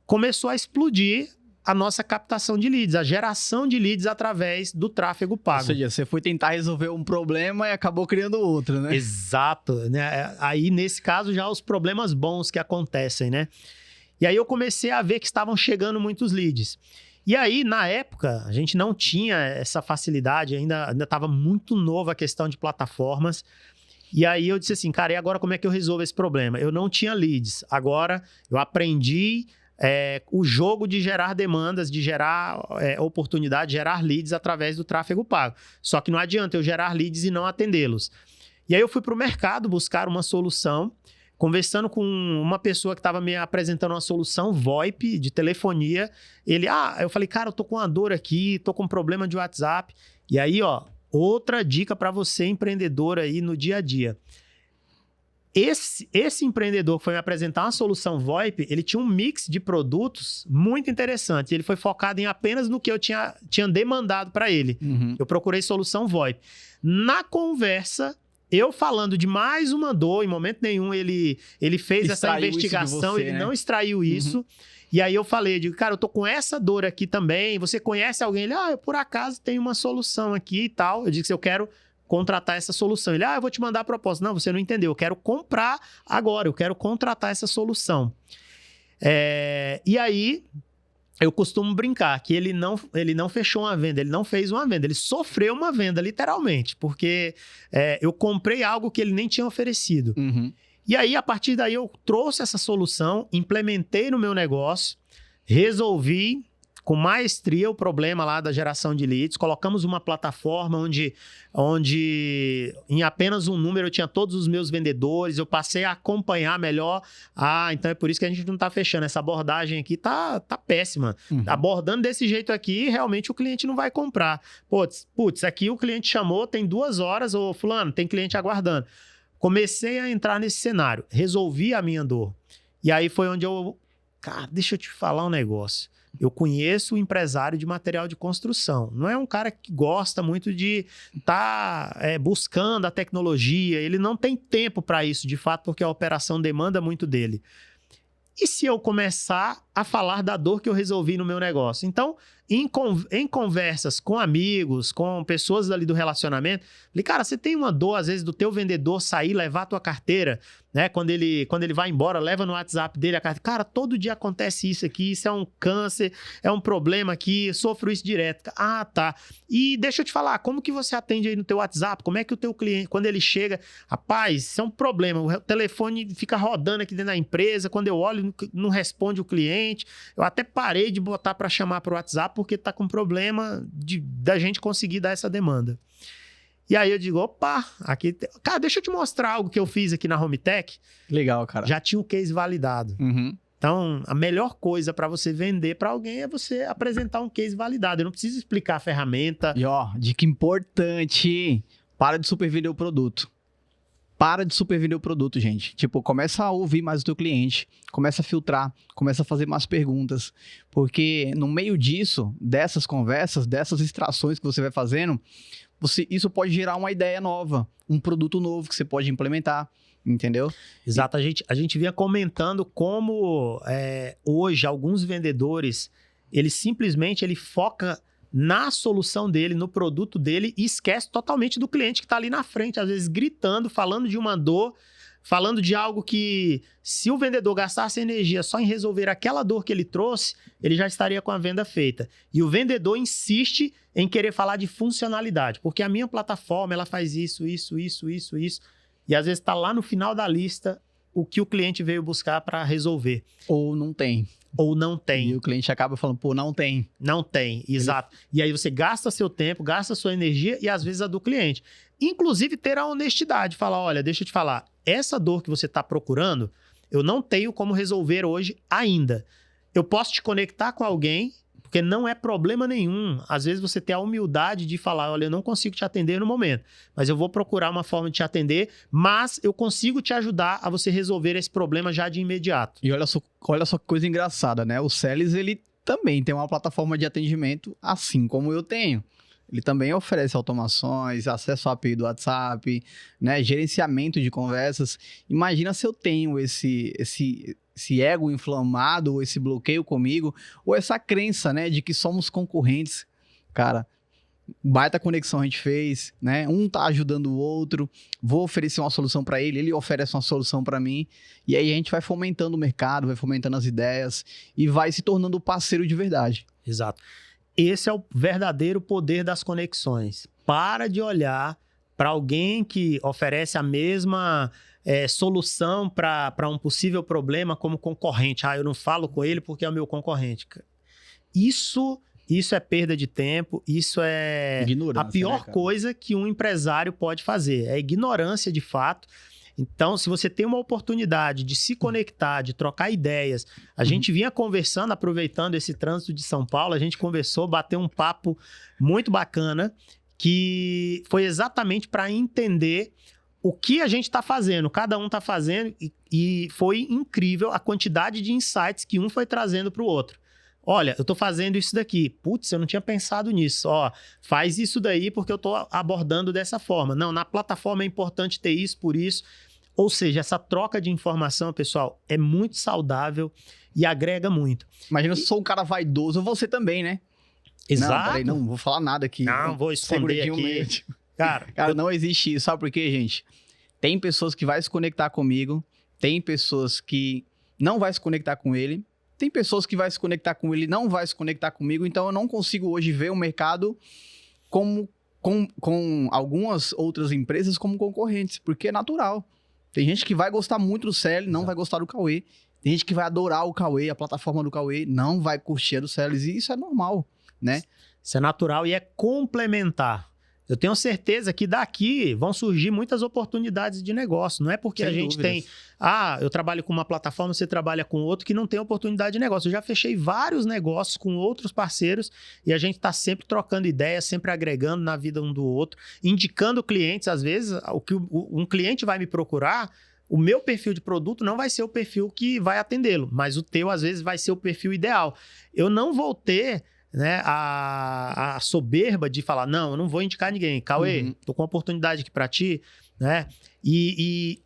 começou a explodir a nossa captação de leads, a geração de leads através do tráfego pago. Ou seja, você foi tentar resolver um problema e acabou criando outro, né? Exato. Né? Aí, nesse caso, já os problemas bons que acontecem, né? E aí eu comecei a ver que estavam chegando muitos leads. E aí, na época, a gente não tinha essa facilidade, ainda estava muito nova a questão de plataformas. E aí eu disse assim, cara, e agora como é que eu resolvo esse problema? Eu não tinha leads. Agora eu aprendi o jogo de gerar demandas, de gerar oportunidade, gerar leads através do tráfego pago. Só que não adianta eu gerar leads e não atendê-los. E aí eu fui para o mercado buscar uma solução, conversando com uma pessoa que estava me apresentando uma solução VoIP de telefonia. Eu falei, cara, eu tô com uma dor aqui, tô com um problema de WhatsApp. E aí, outra dica para você, empreendedor aí no dia a dia. Esse empreendedor que foi me apresentar uma solução VoIP, ele tinha um mix de produtos muito interessante. Ele foi focado em apenas no que eu tinha demandado para ele. Uhum. Eu procurei solução VoIP. Na conversa, eu falando de mais uma dor, em momento nenhum ele fez essa investigação, ele não extraiu isso. E aí eu falei, cara, eu tô com essa dor aqui também, você conhece alguém? Ele, eu por acaso tenho uma solução aqui e tal. Eu disse, eu quero contratar essa solução. Ele, eu vou te mandar a proposta. Não, você não entendeu, eu quero comprar agora, eu quero contratar essa solução. E aí, eu costumo brincar que ele não fechou uma venda, ele não fez uma venda, ele sofreu uma venda, literalmente, porque eu comprei algo que ele nem tinha oferecido. Uhum. E aí, a partir daí, eu trouxe essa solução, implementei no meu negócio, resolvi com maestria o problema lá da geração de leads, colocamos uma plataforma onde em apenas um número eu tinha todos os meus vendedores, eu passei a acompanhar melhor. Então é por isso que a gente não está fechando. Essa abordagem aqui tá péssima. Uhum. Abordando desse jeito aqui, realmente o cliente não vai comprar. Putz, aqui o cliente chamou, tem 2 horas, ô fulano, tem cliente aguardando. Comecei a entrar nesse cenário, resolvi a minha dor. E aí foi onde cara, deixa eu te falar um negócio. Eu conheço o empresário de material de construção. Não é um cara que gosta muito de estar buscando a tecnologia. Ele não tem tempo para isso, de fato, porque a operação demanda muito dele. E se eu começar a falar da dor que eu resolvi no meu negócio? Então, em conversas com amigos, com pessoas ali do relacionamento, falei, cara, você tem uma dor, às vezes, do teu vendedor sair, levar a tua carteira, né? Quando ele vai embora, leva no WhatsApp dele a carteira. Cara, todo dia acontece isso aqui, isso é um câncer, é um problema aqui, sofro isso direto. Ah, tá. E deixa eu te falar, como que você atende aí no teu WhatsApp? Como é que o teu cliente, quando ele chega, rapaz, isso é um problema, o telefone fica rodando aqui dentro da empresa, quando eu olho, não responde o cliente. Eu até parei de botar para chamar para o WhatsApp, porque tá com problema da gente conseguir dar essa demanda. E aí eu digo, opa, aqui... Cara, deixa eu te mostrar algo que eu fiz aqui na HomeTech. Legal, cara. Já tinha um case validado. Uhum. Então, a melhor coisa para você vender para alguém é você apresentar um case validado. Eu não preciso explicar a ferramenta. E dica importante, para de supervender o produto. Para de supervender o produto, gente. Tipo, começa a ouvir mais o teu cliente, começa a filtrar, começa a fazer mais perguntas, porque no meio disso, dessas conversas, dessas extrações que você vai fazendo, isso pode gerar uma ideia nova, um produto novo que você pode implementar, entendeu? Exato, a gente vinha comentando como hoje alguns vendedores, ele foca na solução dele, no produto dele e esquece totalmente do cliente que está ali na frente, às vezes gritando, falando de uma dor, falando de algo que, se o vendedor gastasse energia só em resolver aquela dor que ele trouxe, ele já estaria com a venda feita. E o vendedor insiste em querer falar de funcionalidade, porque a minha plataforma, ela faz isso. E às vezes está lá no final da lista o que o cliente veio buscar para resolver. Ou não tem. E o cliente acaba falando, não tem. Não tem, exato. E aí você gasta seu tempo, gasta sua energia e às vezes a do cliente. Inclusive ter a honestidade, falar, olha, deixa eu te falar, essa dor que você está procurando, eu não tenho como resolver hoje ainda. Eu posso te conectar com alguém, porque não é problema nenhum. Às vezes você tem a humildade de falar, olha, eu não consigo te atender no momento, mas eu vou procurar uma forma de te atender, mas eu consigo te ajudar a você resolver esse problema já de imediato. E olha só que coisa engraçada, né? O Celes, ele também tem uma plataforma de atendimento, assim como eu tenho. ele também oferece automações, acesso à API do WhatsApp, né, gerenciamento de conversas. Imagina se eu tenho esse ego inflamado, ou esse bloqueio comigo, ou essa crença, né, de que somos concorrentes. Cara, baita conexão a gente fez, né? Um tá ajudando o outro, vou oferecer uma solução para ele, ele oferece uma solução para mim, e aí a gente vai fomentando o mercado, vai fomentando as ideias e vai se tornando parceiro de verdade. Exato. Esse é o verdadeiro poder das conexões. Para de olhar para alguém que oferece a mesma solução para um possível problema como concorrente. Eu não falo com ele porque é o meu concorrente. Isso é perda de tempo, isso é a pior coisa que um empresário pode fazer. É ignorância de fato. Então, se você tem uma oportunidade de se conectar, de trocar ideias, a gente vinha conversando, aproveitando esse trânsito de São Paulo, a gente conversou, bateu um papo muito bacana, que foi exatamente para entender o que a gente está fazendo, cada um está fazendo, e foi incrível a quantidade de insights que um foi trazendo para o outro. Olha, eu tô fazendo isso daqui. Putz, eu não tinha pensado nisso. Ó, faz isso daí porque eu tô abordando dessa forma. Não, na plataforma é importante ter isso por isso. Ou seja, essa troca de informação, pessoal, é muito saudável e agrega muito. Imagina, eu sou um cara vaidoso, você também, né? Exato. Não, peraí, não vou falar nada aqui. Não, vou esconder aqui. Cara, não existe isso. Sabe por quê, gente? Tem pessoas que vão se conectar comigo, tem pessoas que não vai se conectar com ele, tem pessoas que vai se conectar com ele e não vai se conectar comigo, então eu não consigo hoje ver o mercado com algumas outras empresas como concorrentes, porque é natural. Tem gente que vai gostar muito do CL, não vai gostar do Cauê. Tem gente que vai adorar o Cauê, a plataforma do Cauê, não vai curtir a do Celes, e isso é normal, né? Isso é natural e é complementar. Eu tenho certeza que daqui vão surgir muitas oportunidades de negócio. Não é porque a gente tem... eu trabalho com uma plataforma, você trabalha com outro que não tem oportunidade de negócio. Eu já fechei vários negócios com outros parceiros e a gente está sempre trocando ideias, sempre agregando na vida um do outro, indicando clientes. Às vezes, o que um cliente vai me procurar, o meu perfil de produto não vai ser o perfil que vai atendê-lo, mas o teu, às vezes, vai ser o perfil ideal. Eu não vou ter... né, a soberba de falar, não, eu não vou indicar ninguém. Cauê, tô com uma oportunidade aqui para ti, né? E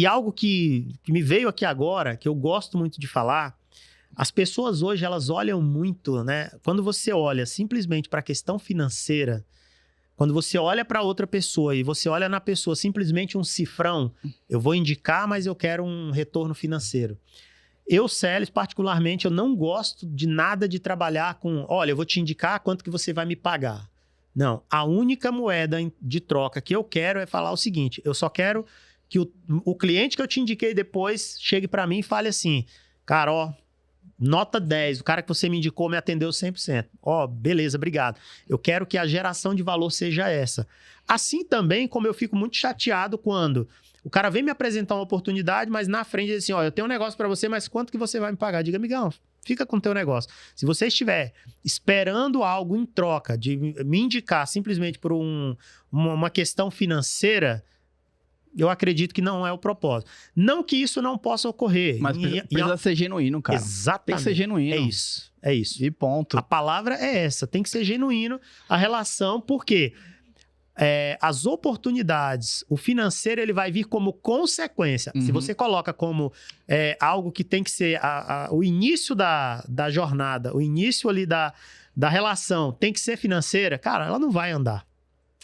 algo que me veio aqui agora, que eu gosto muito de falar, as pessoas hoje, elas olham muito, né? Quando você olha simplesmente para a questão financeira, quando você olha para outra pessoa e você olha na pessoa simplesmente um cifrão, eu vou indicar, mas eu quero um retorno financeiro. Eu, Celes, particularmente, eu não gosto de nada de trabalhar com, olha, eu vou te indicar quanto que você vai me pagar. Não, a única moeda de troca que eu quero é falar o seguinte, eu só quero que o cliente que eu te indiquei depois chegue para mim e fale assim, cara, ó, nota 10, o cara que você me indicou me atendeu 100%. Ó, beleza, obrigado. Eu quero que a geração de valor seja essa. Assim também como eu fico muito chateado quando... o cara vem me apresentar uma oportunidade, mas na frente diz assim, ó, eu tenho um negócio para você, mas quanto que você vai me pagar? Diga, amigão, fica com o teu negócio. Se você estiver esperando algo em troca de me indicar simplesmente por uma questão financeira, eu acredito que não é o propósito. Não que isso não possa ocorrer. Mas precisa ser genuíno, cara. Exatamente. Tem que ser genuíno. É isso. E ponto. A palavra é essa, tem que ser genuíno a relação, porque... as oportunidades, o financeiro, ele vai vir como consequência. Se você coloca como algo que tem que ser o início da jornada, o início ali da relação tem que ser financeira, cara, ela não vai andar.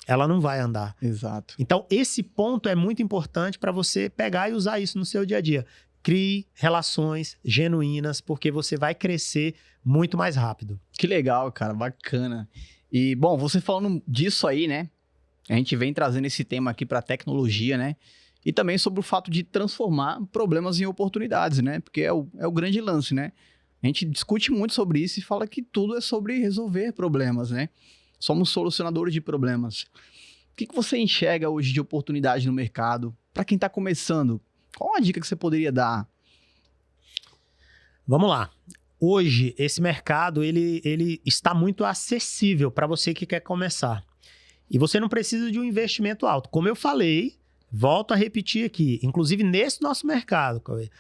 Ela não vai andar. Exato. Então, esse ponto é muito importante para você pegar e usar isso no seu dia a dia. Crie relações genuínas, porque você vai crescer muito mais rápido. Que legal, cara, bacana. E, bom, você falando disso aí, né? A gente vem trazendo esse tema aqui para a tecnologia, né? E também sobre o fato de transformar problemas em oportunidades, né? Porque é o grande lance, né? A gente discute muito sobre isso e fala que tudo é sobre resolver problemas, né? Somos solucionadores de problemas. O que você enxerga hoje de oportunidade no mercado? Para quem está começando, qual a dica que você poderia dar? Vamos lá. Hoje, esse mercado, ele está muito acessível para você que quer começar. E você não precisa de um investimento alto. Como eu falei, volto a repetir aqui, inclusive nesse nosso mercado, Cauê,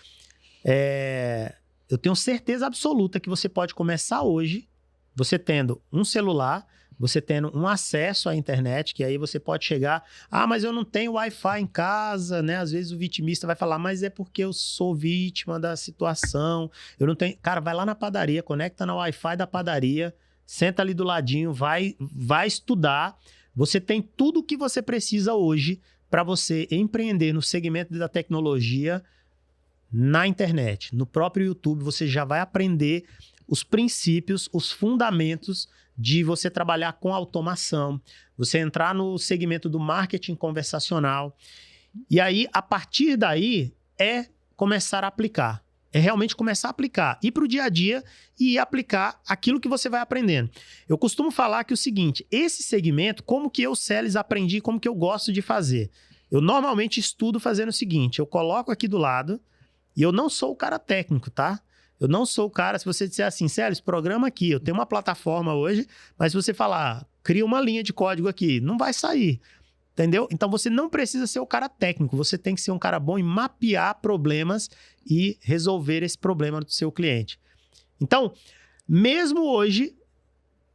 eu tenho certeza absoluta que você pode começar hoje, você tendo um celular, você tendo um acesso à internet, que aí você pode chegar, mas eu não tenho Wi-Fi em casa, né? Às vezes o vitimista vai falar, mas é porque eu sou vítima da situação, eu não tenho... Cara, vai lá na padaria, conecta no Wi-Fi da padaria, senta ali do ladinho, vai estudar. Você tem tudo o que você precisa hoje para você empreender no segmento da tecnologia na internet. No próprio YouTube, você já vai aprender os princípios, os fundamentos de você trabalhar com automação, você entrar no segmento do marketing conversacional. E aí, a partir daí, é começar a aplicar. É realmente começar a aplicar. Ir para o dia a dia e aplicar aquilo que você vai aprendendo. Eu costumo falar que é o seguinte, esse segmento, como que eu, Celes, aprendi, como que eu gosto de fazer? Eu normalmente estudo fazendo o seguinte, eu coloco aqui do lado, e eu não sou o cara técnico, tá? Eu não sou o cara, se você disser assim, Celes, programa aqui, eu tenho uma plataforma hoje, mas se você falar, cria uma linha de código aqui, não vai sair. Entendeu? Então, você não precisa ser o cara técnico, você tem que ser um cara bom em mapear problemas e resolver esse problema do seu cliente. Então, mesmo hoje,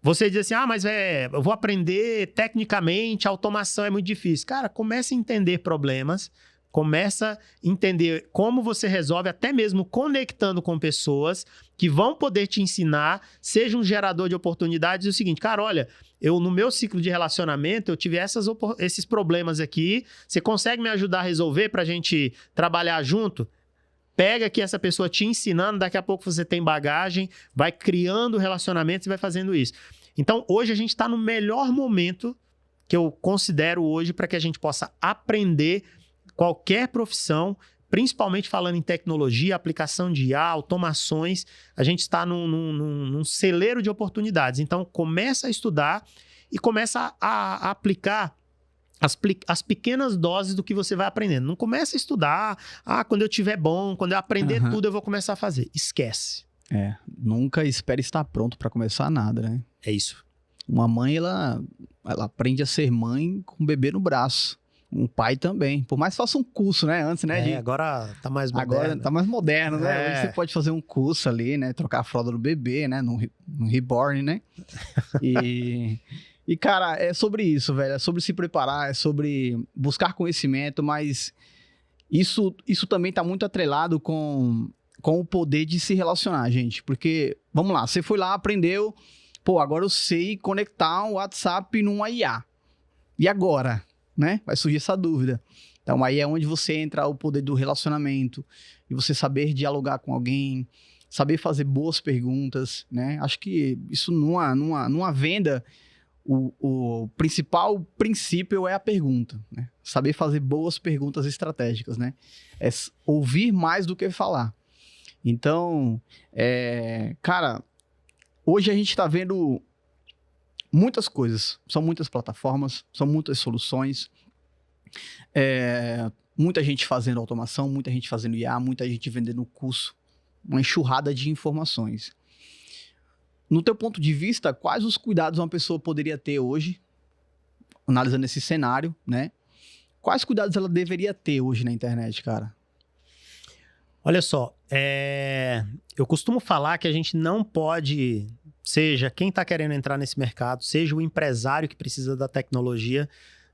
você diz assim, mas eu vou aprender tecnicamente, a automação é muito difícil. Cara, comece a entender problemas, começa a entender como você resolve, até mesmo conectando com pessoas que vão poder te ensinar, seja um gerador de oportunidades. E o seguinte, cara, olha, no meu ciclo de relacionamento, eu tive esses problemas aqui, você consegue me ajudar a resolver para a gente trabalhar junto? Pega aqui essa pessoa te ensinando, daqui a pouco você tem bagagem, vai criando relacionamentos e vai fazendo isso. Então, hoje a gente está no melhor momento que eu considero hoje para que a gente possa aprender qualquer profissão, principalmente falando em tecnologia, aplicação de IA, automações, a gente está num celeiro de oportunidades. Então, começa a estudar e começa a aplicar as pequenas doses do que você vai aprendendo. Não começa a estudar, quando eu tiver bom, quando eu aprender tudo, eu vou começar a fazer. Esquece. Nunca espere estar pronto para começar nada, né? É isso. Uma mãe, ela aprende a ser mãe com o bebê no braço. Um pai também. Por mais que faça um curso, né? Antes, né? Agora tá mais moderno. Agora tá mais moderno, né? Hoje você pode fazer um curso ali, né? Trocar a fralda do bebê, né? No reborn, né? E, cara, é sobre isso, velho. É sobre se preparar, é sobre buscar conhecimento, mas isso também tá muito atrelado com o poder de se relacionar, gente. Porque, vamos lá, você foi lá, aprendeu, agora eu sei conectar um WhatsApp numa IA. E agora? Né? Vai surgir essa dúvida. Então, aí é onde você entra o poder do relacionamento, e você saber dialogar com alguém, saber fazer boas perguntas, né? Acho que isso numa venda, o principal princípio é a pergunta, né? Saber fazer boas perguntas estratégicas, né? É ouvir mais do que falar. Então, cara, hoje a gente está vendo muitas coisas, são muitas plataformas, são muitas soluções, muita gente fazendo automação, muita gente fazendo IA, muita gente vendendo curso, uma enxurrada de informações. No teu ponto de vista, quais os cuidados uma pessoa poderia ter hoje, analisando esse cenário, né? Quais cuidados ela deveria ter hoje na internet, cara? Olha só, eu costumo falar que a gente não pode, seja quem está querendo entrar nesse mercado, seja o empresário que precisa da tecnologia,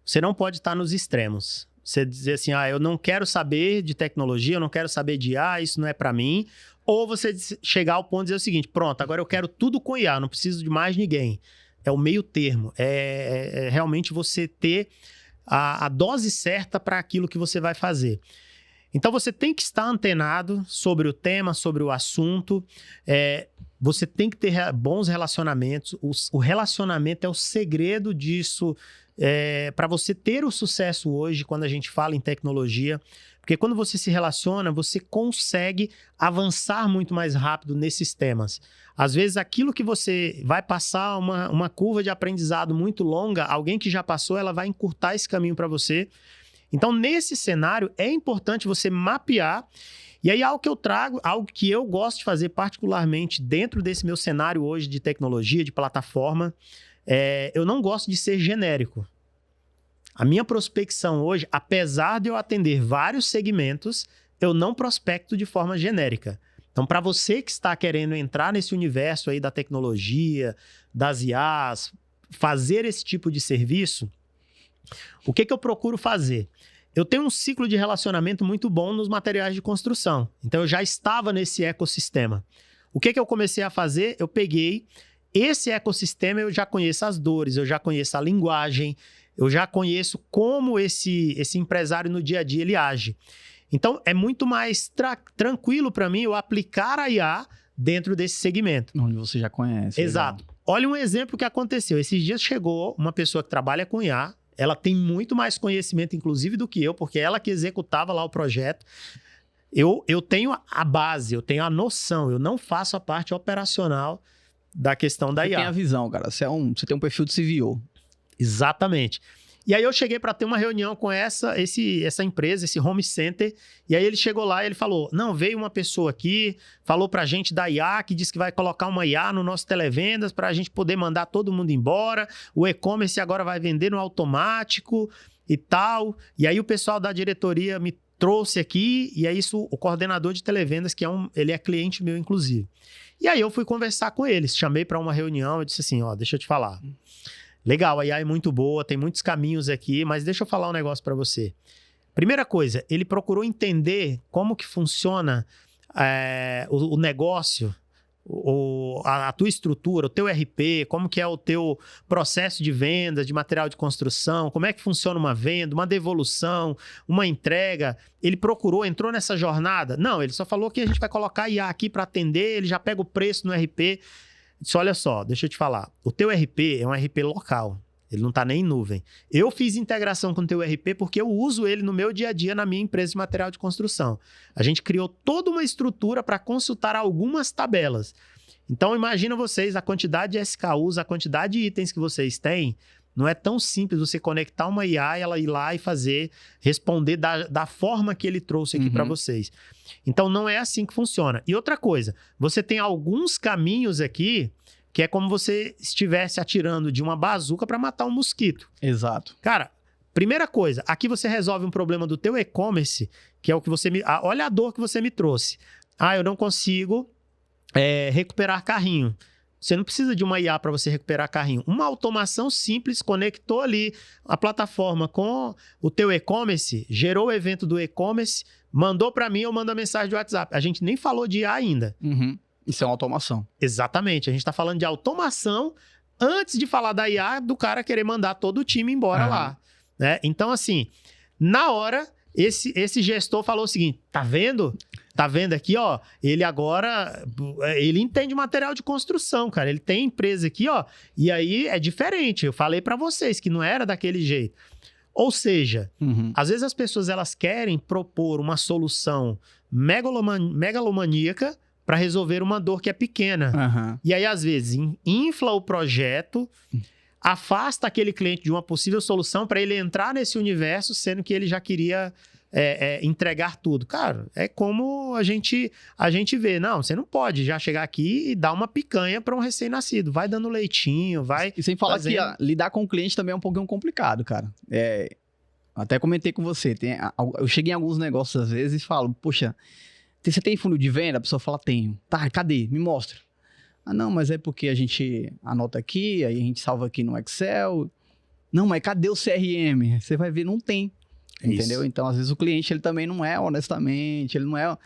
você não pode estar nos extremos. Você dizer assim, eu não quero saber de tecnologia, eu não quero saber de IA, isso não é para mim. Ou você chegar ao ponto de dizer o seguinte, pronto, agora eu quero tudo com IA, não preciso de mais ninguém. É o meio termo, é realmente você ter a dose certa para aquilo que você vai fazer. Então, você tem que estar antenado sobre o tema, sobre o assunto. Você tem que ter bons relacionamentos. O relacionamento é o segredo disso. Para você ter o sucesso hoje, quando a gente fala em tecnologia. Porque quando você se relaciona, você consegue avançar muito mais rápido nesses temas. Às vezes, aquilo que você vai passar uma curva de aprendizado muito longa, alguém que já passou, ela vai encurtar esse caminho para você. Então, nesse cenário, é importante você mapear. E aí, algo que eu trago, algo que eu gosto de fazer particularmente dentro desse meu cenário hoje de tecnologia, de plataforma, eu não gosto de ser genérico. A minha prospecção hoje, apesar de eu atender vários segmentos, eu não prospecto de forma genérica. Então, para você que está querendo entrar nesse universo aí da tecnologia, das IAs, fazer esse tipo de serviço, o que eu procuro fazer? Eu tenho um ciclo de relacionamento muito bom nos materiais de construção. Então, eu já estava nesse ecossistema. O que eu comecei a fazer? Eu peguei esse ecossistema, eu já conheço as dores, eu já conheço a linguagem, eu já conheço como esse empresário no dia a dia ele age. Então, é muito mais tranquilo para mim eu aplicar a IA dentro desse segmento. Onde você já conhece. Exato. Olha um exemplo que aconteceu. Esses dias chegou uma pessoa que trabalha com IA, ela tem muito mais conhecimento, inclusive, do que eu, porque ela que executava lá o projeto. Eu tenho a base, eu tenho a noção, eu não faço a parte operacional da questão da IA. Você tem a visão, cara. Você tem um perfil de CVO. Exatamente. E aí eu cheguei para ter uma reunião com essa empresa, esse home center, e aí ele chegou lá e ele falou, não, veio uma pessoa aqui, falou pra gente da IA, que disse que vai colocar uma IA no nosso televendas para a gente poder mandar todo mundo embora, o e-commerce agora vai vender no automático e tal. E aí o pessoal da diretoria me trouxe aqui, e é isso, o coordenador de televendas, ele é cliente meu, inclusive. E aí eu fui conversar com eles, chamei para uma reunião, eu disse assim, ó, deixa eu te falar. Legal, a IA é muito boa, tem muitos caminhos aqui, mas deixa eu falar um negócio para você. Primeira coisa, ele procurou entender como que funciona o negócio, a tua estrutura, o teu RP, como que é o teu processo de venda, de material de construção, como é que funciona uma venda, uma devolução, uma entrega. Ele procurou, entrou nessa jornada? Não, ele só falou que a gente vai colocar IA aqui para atender, ele já pega o preço no RP. Disse, olha só, deixa eu te falar, o teu RP é um RP local, ele não está nem em nuvem. Eu fiz integração com o teu RP porque eu uso ele no meu dia a dia na minha empresa de material de construção. A gente criou toda uma estrutura para consultar algumas tabelas. Então, imagina vocês, a quantidade de SKUs, a quantidade de itens que vocês têm, não é tão simples você conectar uma IA e ela ir lá e responder da forma que ele trouxe aqui para vocês. Então, não é assim que funciona. E outra coisa, você tem alguns caminhos aqui que é como você estivesse atirando de uma bazuca para matar um mosquito. Exato. Cara, primeira coisa, aqui você resolve um problema do teu e-commerce, que é o que você olha a dor que você me trouxe. Eu não consigo recuperar carrinho. Você não precisa de uma IA para você recuperar carrinho. Uma automação simples conectou ali a plataforma com o teu e-commerce, gerou o evento do e-commerce, mandou para mim, eu mando a mensagem do WhatsApp. A gente nem falou de IA ainda. Isso é uma automação. Exatamente. A gente está falando de automação antes de falar da IA, do cara querer mandar todo o time embora lá. Né? Então, assim, na hora, esse gestor falou o seguinte, tá vendo? Tá vendo aqui, ó? Ele agora, ele entende material de construção, cara. Ele tem empresa aqui, ó. E aí é diferente. Eu falei para vocês que não era daquele jeito. Ou seja, às vezes as pessoas elas querem propor uma megalomaníaca para resolver uma dor que é pequena. E aí, às vezes, infla o projeto, afasta aquele cliente de uma possível solução para ele entrar nesse universo, sendo que ele já queria entregar tudo. Cara, é como a gente vê. Não, você não pode já chegar aqui e dar uma picanha para um recém-nascido. Vai dando leitinho, vai... E sem falar fazendo... que lidar com o cliente também é um pouquinho complicado, cara. Até comentei com você. Eu cheguei em alguns negócios às vezes e falo, poxa, você tem funil de venda? A pessoa fala, tenho. Tá, cadê? Me mostra. Não, mas é porque a gente anota aqui, aí a gente salva aqui no Excel. Não, mas cadê o CRM? Você vai ver, não tem. Entendeu? Isso. Então, às vezes, o cliente, ele também não é honestamente, ele não é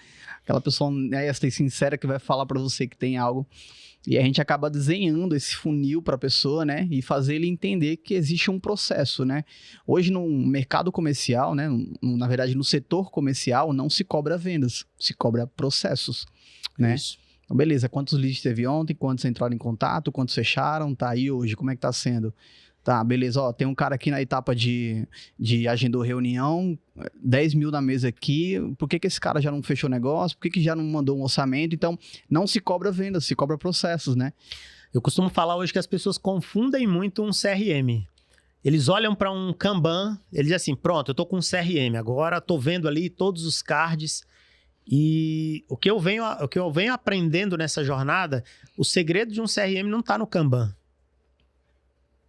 aquela pessoa honesta e sincera que vai falar para você que tem algo. E a gente acaba desenhando esse funil para a pessoa, né? E fazer ele entender que existe um processo, né? Hoje, no mercado comercial, né? Na verdade, no setor comercial, não se cobra vendas, se cobra processos, né? Isso. Então, beleza, quantos leads teve ontem, quantos entraram em contato, quantos fecharam, tá aí hoje, como é que tá sendo? Tá, beleza, ó, tem um cara aqui na etapa de agendou reunião, 10 mil na mesa aqui, por que esse cara já não fechou negócio, por que já não mandou um orçamento? Então, não se cobra vendas, se cobra processos, né? Eu costumo falar hoje que as pessoas confundem muito um CRM. Eles olham para um Kanban, eles dizem assim, pronto, eu tô com um CRM, agora tô vendo ali todos os cards, e o que eu venho aprendendo nessa jornada, o segredo de um CRM não tá no Kanban.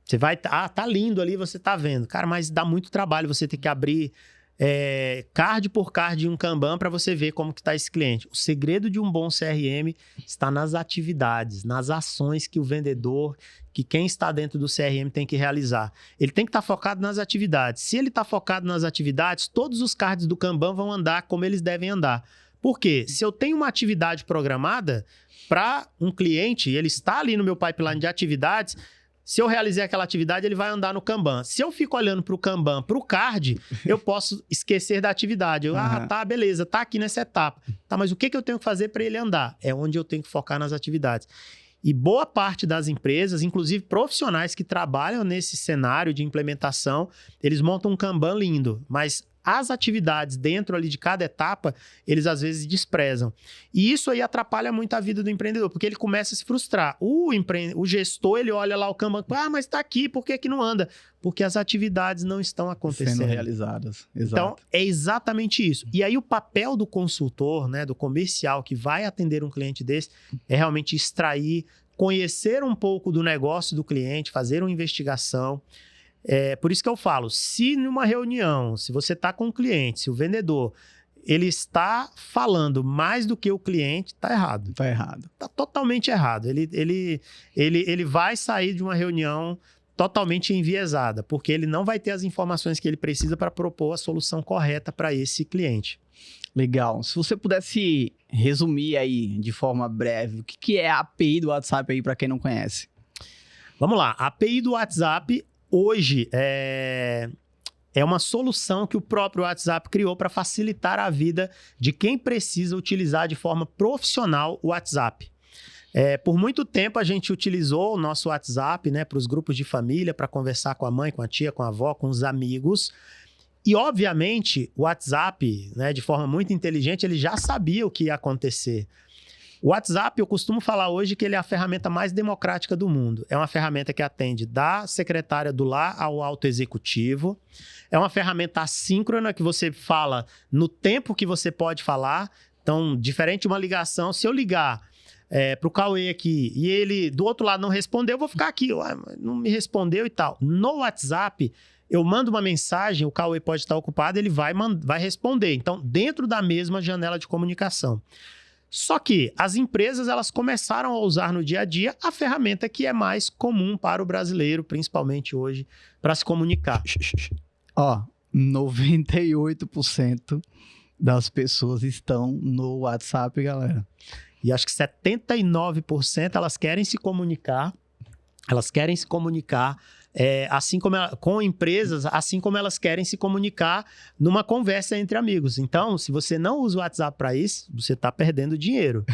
Você vai... tá lindo ali, você tá vendo. Cara, mas dá muito trabalho você ter que abrir card por card em um Kanban para você ver como que está esse cliente. O segredo de um bom CRM está nas atividades, nas ações que o vendedor, que quem está dentro do CRM tem que realizar. Ele tem que estar focado nas atividades. Se ele está focado nas atividades, todos os cards do Kanban vão andar como eles devem andar. Por quê? Se eu tenho uma atividade programada para um cliente, ele está ali no meu pipeline de atividades, se eu realizar aquela atividade, ele vai andar no Kanban. Se eu fico olhando para o Kanban, para o card, eu posso esquecer da atividade. Tá, beleza, tá aqui nessa etapa. Tá, mas o que eu tenho que fazer para ele andar? É onde eu tenho que focar nas atividades. E boa parte das empresas, inclusive profissionais que trabalham nesse cenário de implementação, eles montam um Kanban lindo, mas as atividades dentro ali de cada etapa, eles às vezes desprezam. E isso aí atrapalha muito a vida do empreendedor, porque ele começa a se frustrar. O gestor, ele olha lá o Kanban, mas está aqui, por que não anda? Porque as atividades não estão acontecendo. Sendo realizadas. Exato. Então, é exatamente isso. E aí o papel do consultor, né, do comercial que vai atender um cliente desse, é realmente extrair, conhecer um pouco do negócio do cliente, fazer uma investigação. Por isso que eu falo, se numa reunião, se você está com um cliente, se o vendedor, ele está falando mais do que o cliente, está errado. Está errado. Está totalmente errado. Ele vai sair de uma reunião totalmente enviesada, porque ele não vai ter as informações que ele precisa para propor a solução correta para esse cliente. Legal. Se você pudesse resumir aí de forma breve, o que é a API do WhatsApp aí para quem não conhece? Vamos lá. A API do WhatsApp hoje é uma solução que o próprio WhatsApp criou para facilitar a vida de quem precisa utilizar de forma profissional o WhatsApp. Por muito tempo a gente utilizou o nosso WhatsApp, né, para os grupos de família, para conversar com a mãe, com a tia, com a avó, com os amigos. E, obviamente, o WhatsApp, né, de forma muito inteligente, ele já sabia o que ia acontecer. O WhatsApp, eu costumo falar hoje que ele é a ferramenta mais democrática do mundo. É uma ferramenta que atende da secretária do lar ao alto executivo. É uma ferramenta assíncrona que você fala no tempo que você pode falar. Então, diferente de uma ligação, se eu ligar para o Cauê aqui e ele do outro lado não respondeu, eu vou ficar aqui, não me respondeu e tal. No WhatsApp, eu mando uma mensagem, o Cauê pode estar ocupado, ele vai responder. Então, dentro da mesma janela de comunicação. Só que as empresas, elas começaram a usar no dia a dia a ferramenta que é mais comum para o brasileiro, principalmente hoje, para se comunicar. 98% das pessoas estão no WhatsApp, galera. E acho que 79% elas querem se comunicar, assim como com empresas, assim como elas querem se comunicar numa conversa entre amigos. Então, se você não usa o WhatsApp para isso, você está perdendo dinheiro.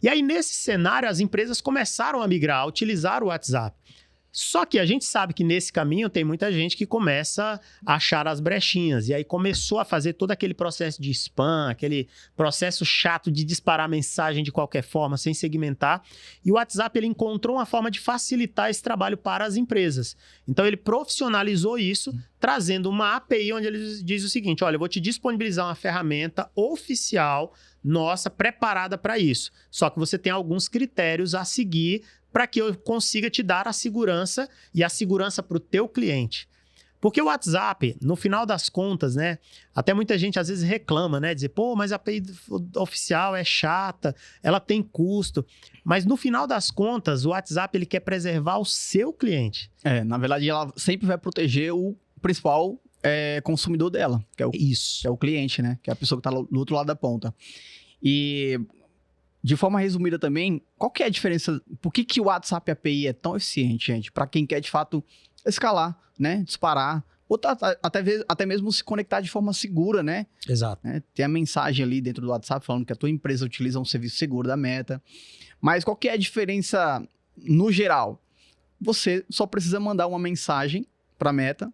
E aí, nesse cenário, as empresas começaram a migrar, a utilizar o WhatsApp. Só que a gente sabe que nesse caminho tem muita gente que começa a achar as brechinhas. E aí começou a fazer todo aquele processo de spam, aquele processo chato de disparar mensagem de qualquer forma, sem segmentar. E o WhatsApp, ele encontrou uma forma de facilitar esse trabalho para as empresas. Então, ele profissionalizou isso, trazendo uma API onde ele diz o seguinte: olha, eu vou te disponibilizar uma ferramenta oficial nossa, preparada para isso. Só que você tem alguns critérios a seguir para que eu consiga te dar a segurança e a segurança para o teu cliente. Porque o WhatsApp, no final das contas, né, até muita gente às vezes reclama, né, dizer, mas a API oficial é chata, ela tem custo. Mas no final das contas, o WhatsApp, ele quer preservar o seu cliente. Na verdade, ela sempre vai proteger o principal consumidor dela, que é Isso. Que é o cliente, né, que é a pessoa que está do outro lado da ponta. E de forma resumida também, qual que é a diferença? Por que o WhatsApp API é tão eficiente, gente? Para quem quer, de fato, escalar, né? Disparar. Ou até mesmo se conectar de forma segura, né? Exato. Tem a mensagem ali dentro do WhatsApp falando que a tua empresa utiliza um serviço seguro da Meta. Mas qual que é a diferença no geral? Você só precisa mandar uma mensagem para a Meta.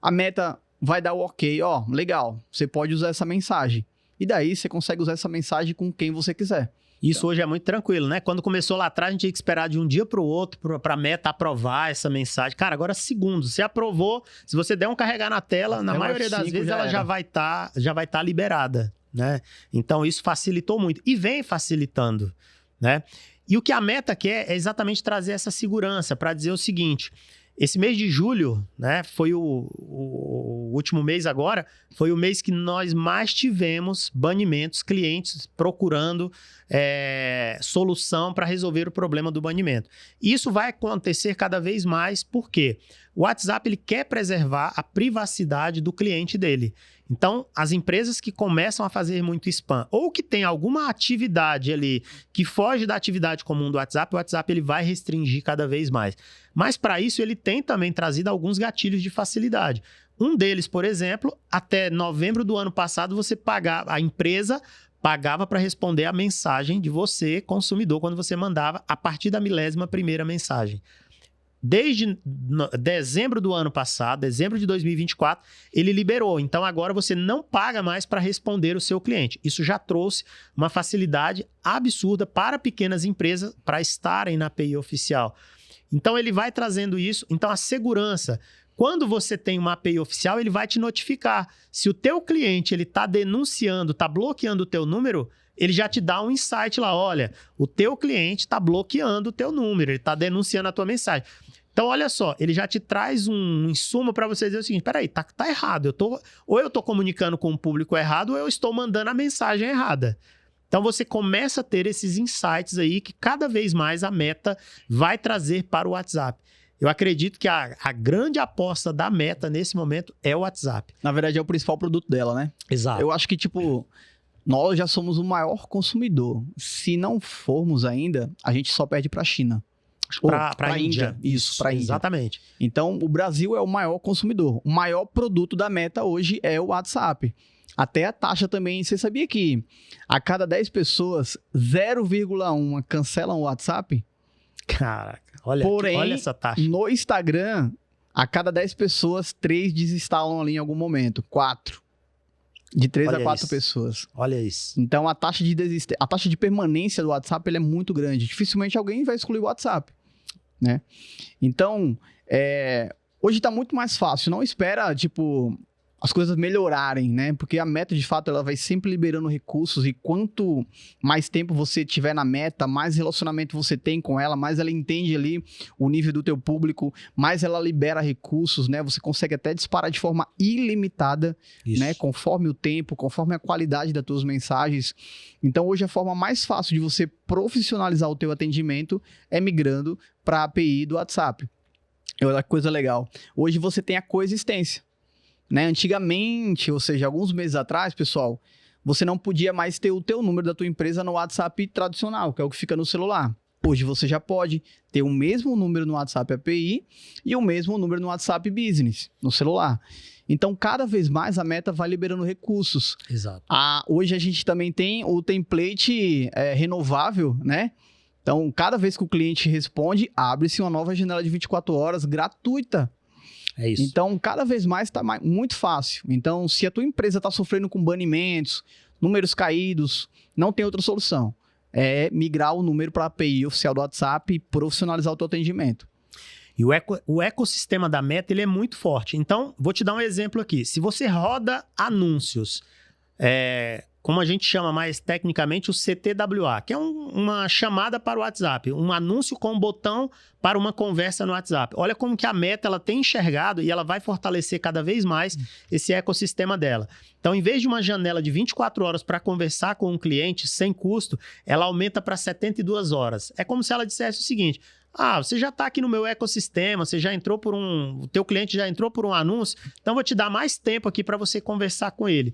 A Meta vai dar o ok. Legal, você pode usar essa mensagem. E daí você consegue usar essa mensagem com quem você quiser. Isso hoje é muito tranquilo, né? Quando começou lá atrás, a gente tinha que esperar de um dia para o outro para a Meta aprovar essa mensagem. Cara, agora segundos. Você aprovou, se você der um carregar na tela, na maioria das vezes ela já vai estar liberada, né? Então isso facilitou muito e vem facilitando, né? E o que a Meta quer é exatamente trazer essa segurança para dizer o seguinte: Esse mês de julho, né, foi o último mês agora, foi o mês que nós mais tivemos banimentos, clientes procurando solução para resolver o problema do banimento. Isso vai acontecer cada vez mais porque o WhatsApp ele quer preservar a privacidade do cliente dele. Então, as empresas que começam a fazer muito spam ou que tem alguma atividade ali que foge da atividade comum do WhatsApp, o WhatsApp ele vai restringir cada vez mais. Mas, para isso, ele tem também trazido alguns gatilhos de facilidade. Um deles, por exemplo, até novembro do ano passado, a empresa pagava para responder a mensagem de você, consumidor, quando você mandava a partir da milésima primeira mensagem. Desde dezembro do ano passado, dezembro de 2024, ele liberou. Então, agora você não paga mais para responder o seu cliente. Isso já trouxe uma facilidade absurda para pequenas empresas para estarem na API oficial. Então, ele vai trazendo isso. Então, a segurança, quando você tem uma API oficial, ele vai te notificar. Se o teu cliente está denunciando, está bloqueando o teu número, ele já te dá um insight lá. Olha, o teu cliente está bloqueando o teu número, ele está denunciando a tua mensagem. Então, olha só, ele já te traz um insumo para você dizer o seguinte, peraí, tá errado. Ou eu estou comunicando com o público errado, ou eu estou mandando a mensagem errada. Então, você começa a ter esses insights aí que cada vez mais a Meta vai trazer para o WhatsApp. Eu acredito que a grande aposta da Meta nesse momento é o WhatsApp. Na verdade, é o principal produto dela, né? Exato. Eu acho que, nós já somos o maior consumidor. Se não formos ainda, a gente só perde para a China. Para a Índia. Isso, para a Índia. Exatamente. Então, o Brasil é o maior consumidor. O maior produto da Meta hoje é o WhatsApp. Até a taxa também. Você sabia que a cada 10 pessoas, 0,1 cancelam o WhatsApp? Caraca, olha essa taxa. No Instagram, a cada 10 pessoas, 3 desinstalam ali em algum momento. 4. De 3 a 4 pessoas. Olha isso. Então, a taxa de permanência do WhatsApp ela é muito grande. Dificilmente alguém vai excluir o WhatsApp, né? Então, hoje está muito mais fácil. Não espera, as coisas melhorarem, né? Porque a Meta, de fato, ela vai sempre liberando recursos e quanto mais tempo você tiver na Meta, mais relacionamento você tem com ela, mais ela entende ali o nível do teu público, mais ela libera recursos, né? Você consegue até disparar de forma ilimitada, né? Conforme o tempo, conforme a qualidade das tuas mensagens. Então, hoje a forma mais fácil de você profissionalizar o teu atendimento é migrando para a API do WhatsApp. Olha que coisa legal. Hoje você tem a coexistência. Né? Antigamente, ou seja, alguns meses atrás, pessoal, você não podia mais ter o teu número da tua empresa no WhatsApp tradicional, que é o que fica no celular. Hoje você já pode ter o mesmo número no WhatsApp API e o mesmo número no WhatsApp Business, no celular. Então, cada vez mais a Meta vai liberando recursos. Exato. Hoje a gente também tem o template renovável, né? Então, cada vez que o cliente responde, abre-se uma nova janela de 24 horas gratuita. É isso. Então, cada vez mais está muito fácil. Então, se a tua empresa está sofrendo com banimentos, números caídos, não tem outra solução. É migrar o número para a API oficial do WhatsApp e profissionalizar o teu atendimento. E o ecossistema da Meta ele é muito forte. Então, vou te dar um exemplo aqui. Se você roda anúncios, como a gente chama mais tecnicamente o CTWA, que é uma chamada para o WhatsApp, um anúncio com um botão para uma conversa no WhatsApp. Olha como que a Meta ela tem enxergado e ela vai fortalecer cada vez mais esse ecossistema dela. Então, em vez de uma janela de 24 horas para conversar com um cliente sem custo, ela aumenta para 72 horas. É como se ela dissesse o seguinte: você já está aqui no meu ecossistema, o teu cliente já entrou por um anúncio, então vou te dar mais tempo aqui para você conversar com ele.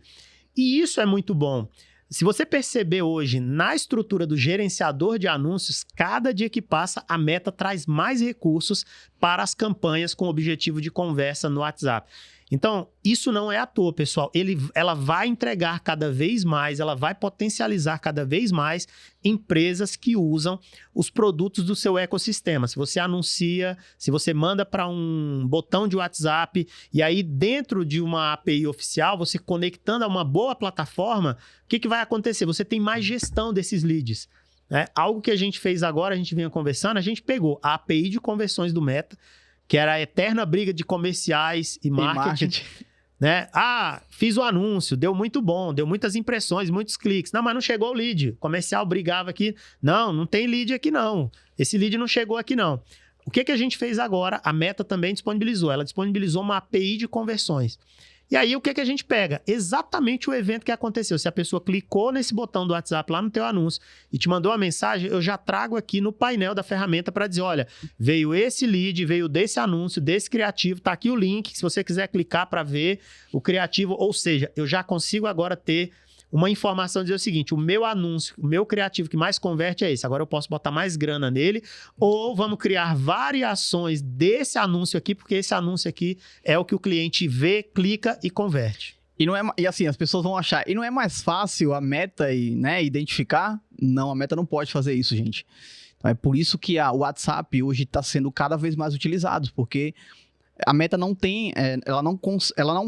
E isso é muito bom. Se você perceber hoje, na estrutura do gerenciador de anúncios, cada dia que passa, a Meta traz mais recursos para as campanhas com objetivo de conversa no WhatsApp. Então, isso não é à toa, pessoal. Ela vai entregar cada vez mais, ela vai potencializar cada vez mais empresas que usam os produtos do seu ecossistema. Se você anuncia, se você manda para um botão de WhatsApp e aí dentro de uma API oficial, você conectando a uma boa plataforma, o que vai acontecer? Você tem mais gestão desses leads. Algo que a gente fez agora, a gente vinha conversando, a gente pegou a API de conversões do Meta, que era a eterna briga de comerciais e marketing. Né? Fiz o anúncio, deu muito bom, deu muitas impressões, muitos cliques. Não, mas não chegou o lead. O comercial brigava aqui. Não tem lead aqui não. Esse lead não chegou aqui não. O que a gente fez agora? A Meta também disponibilizou. Ela disponibilizou uma API de conversões. E aí, o que a gente pega? Exatamente o evento que aconteceu. Se a pessoa clicou nesse botão do WhatsApp lá no teu anúncio e te mandou uma mensagem, eu já trago aqui no painel da ferramenta para dizer, olha, veio esse lead, veio desse anúncio, desse criativo, tá aqui o link, se você quiser clicar para ver o criativo, ou seja, eu já consigo agora ter uma informação, dizer o seguinte, o meu anúncio, o meu criativo que mais converte é esse, agora eu posso botar mais grana nele, ou vamos criar variações desse anúncio aqui, porque esse anúncio aqui é o que o cliente vê, clica e converte. E assim, as pessoas vão achar, e não é mais fácil a Meta né, identificar? Não, a Meta não pode fazer isso, gente. Então é por isso que o WhatsApp hoje está sendo cada vez mais utilizado, porque a Meta não tem, ela não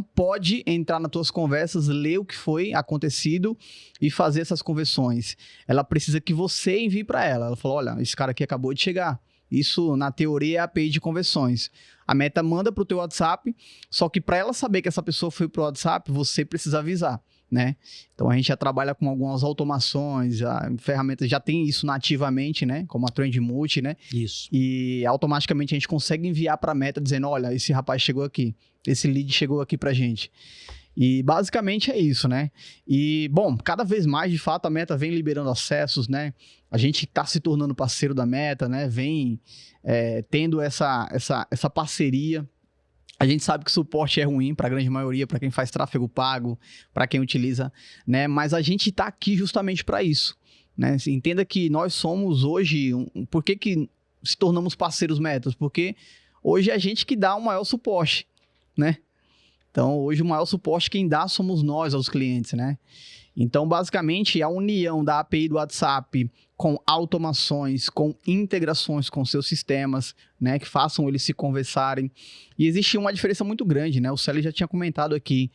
pode entrar nas tuas conversas, ler o que foi acontecido e fazer essas conversões. Ela precisa que você envie para ela. Ela falou, olha, esse cara aqui acabou de chegar. Isso, na teoria, é a API de conversões. A Meta manda para o teu WhatsApp, só que para ela saber que essa pessoa foi para o WhatsApp, você precisa avisar, né? Então, a gente já trabalha com algumas automações, a ferramenta já tem isso nativamente, né? Como a Trend Multi, né? Isso. E automaticamente a gente consegue enviar para a Meta dizendo, olha, esse rapaz chegou aqui, esse lead chegou aqui para a gente. E basicamente é isso, né? E, bom, cada vez mais, de fato, a Meta vem liberando acessos, né? A gente está se tornando parceiro da Meta, né? Vem tendo essa parceria. A gente sabe que o suporte é ruim para a grande maioria, para quem faz tráfego pago, para quem utiliza, né? Mas a gente está aqui justamente para isso, né? Entenda que nós somos hoje... Por que se tornamos parceiros Metas? Porque hoje é a gente que dá o maior suporte, né? Então, hoje o maior suporte quem dá somos nós aos clientes, né? Então, basicamente, a união da API do WhatsApp com automações, com integrações com seus sistemas, né, que façam eles se conversarem. E existe uma diferença muito grande, né? O Célio já tinha comentado aqui.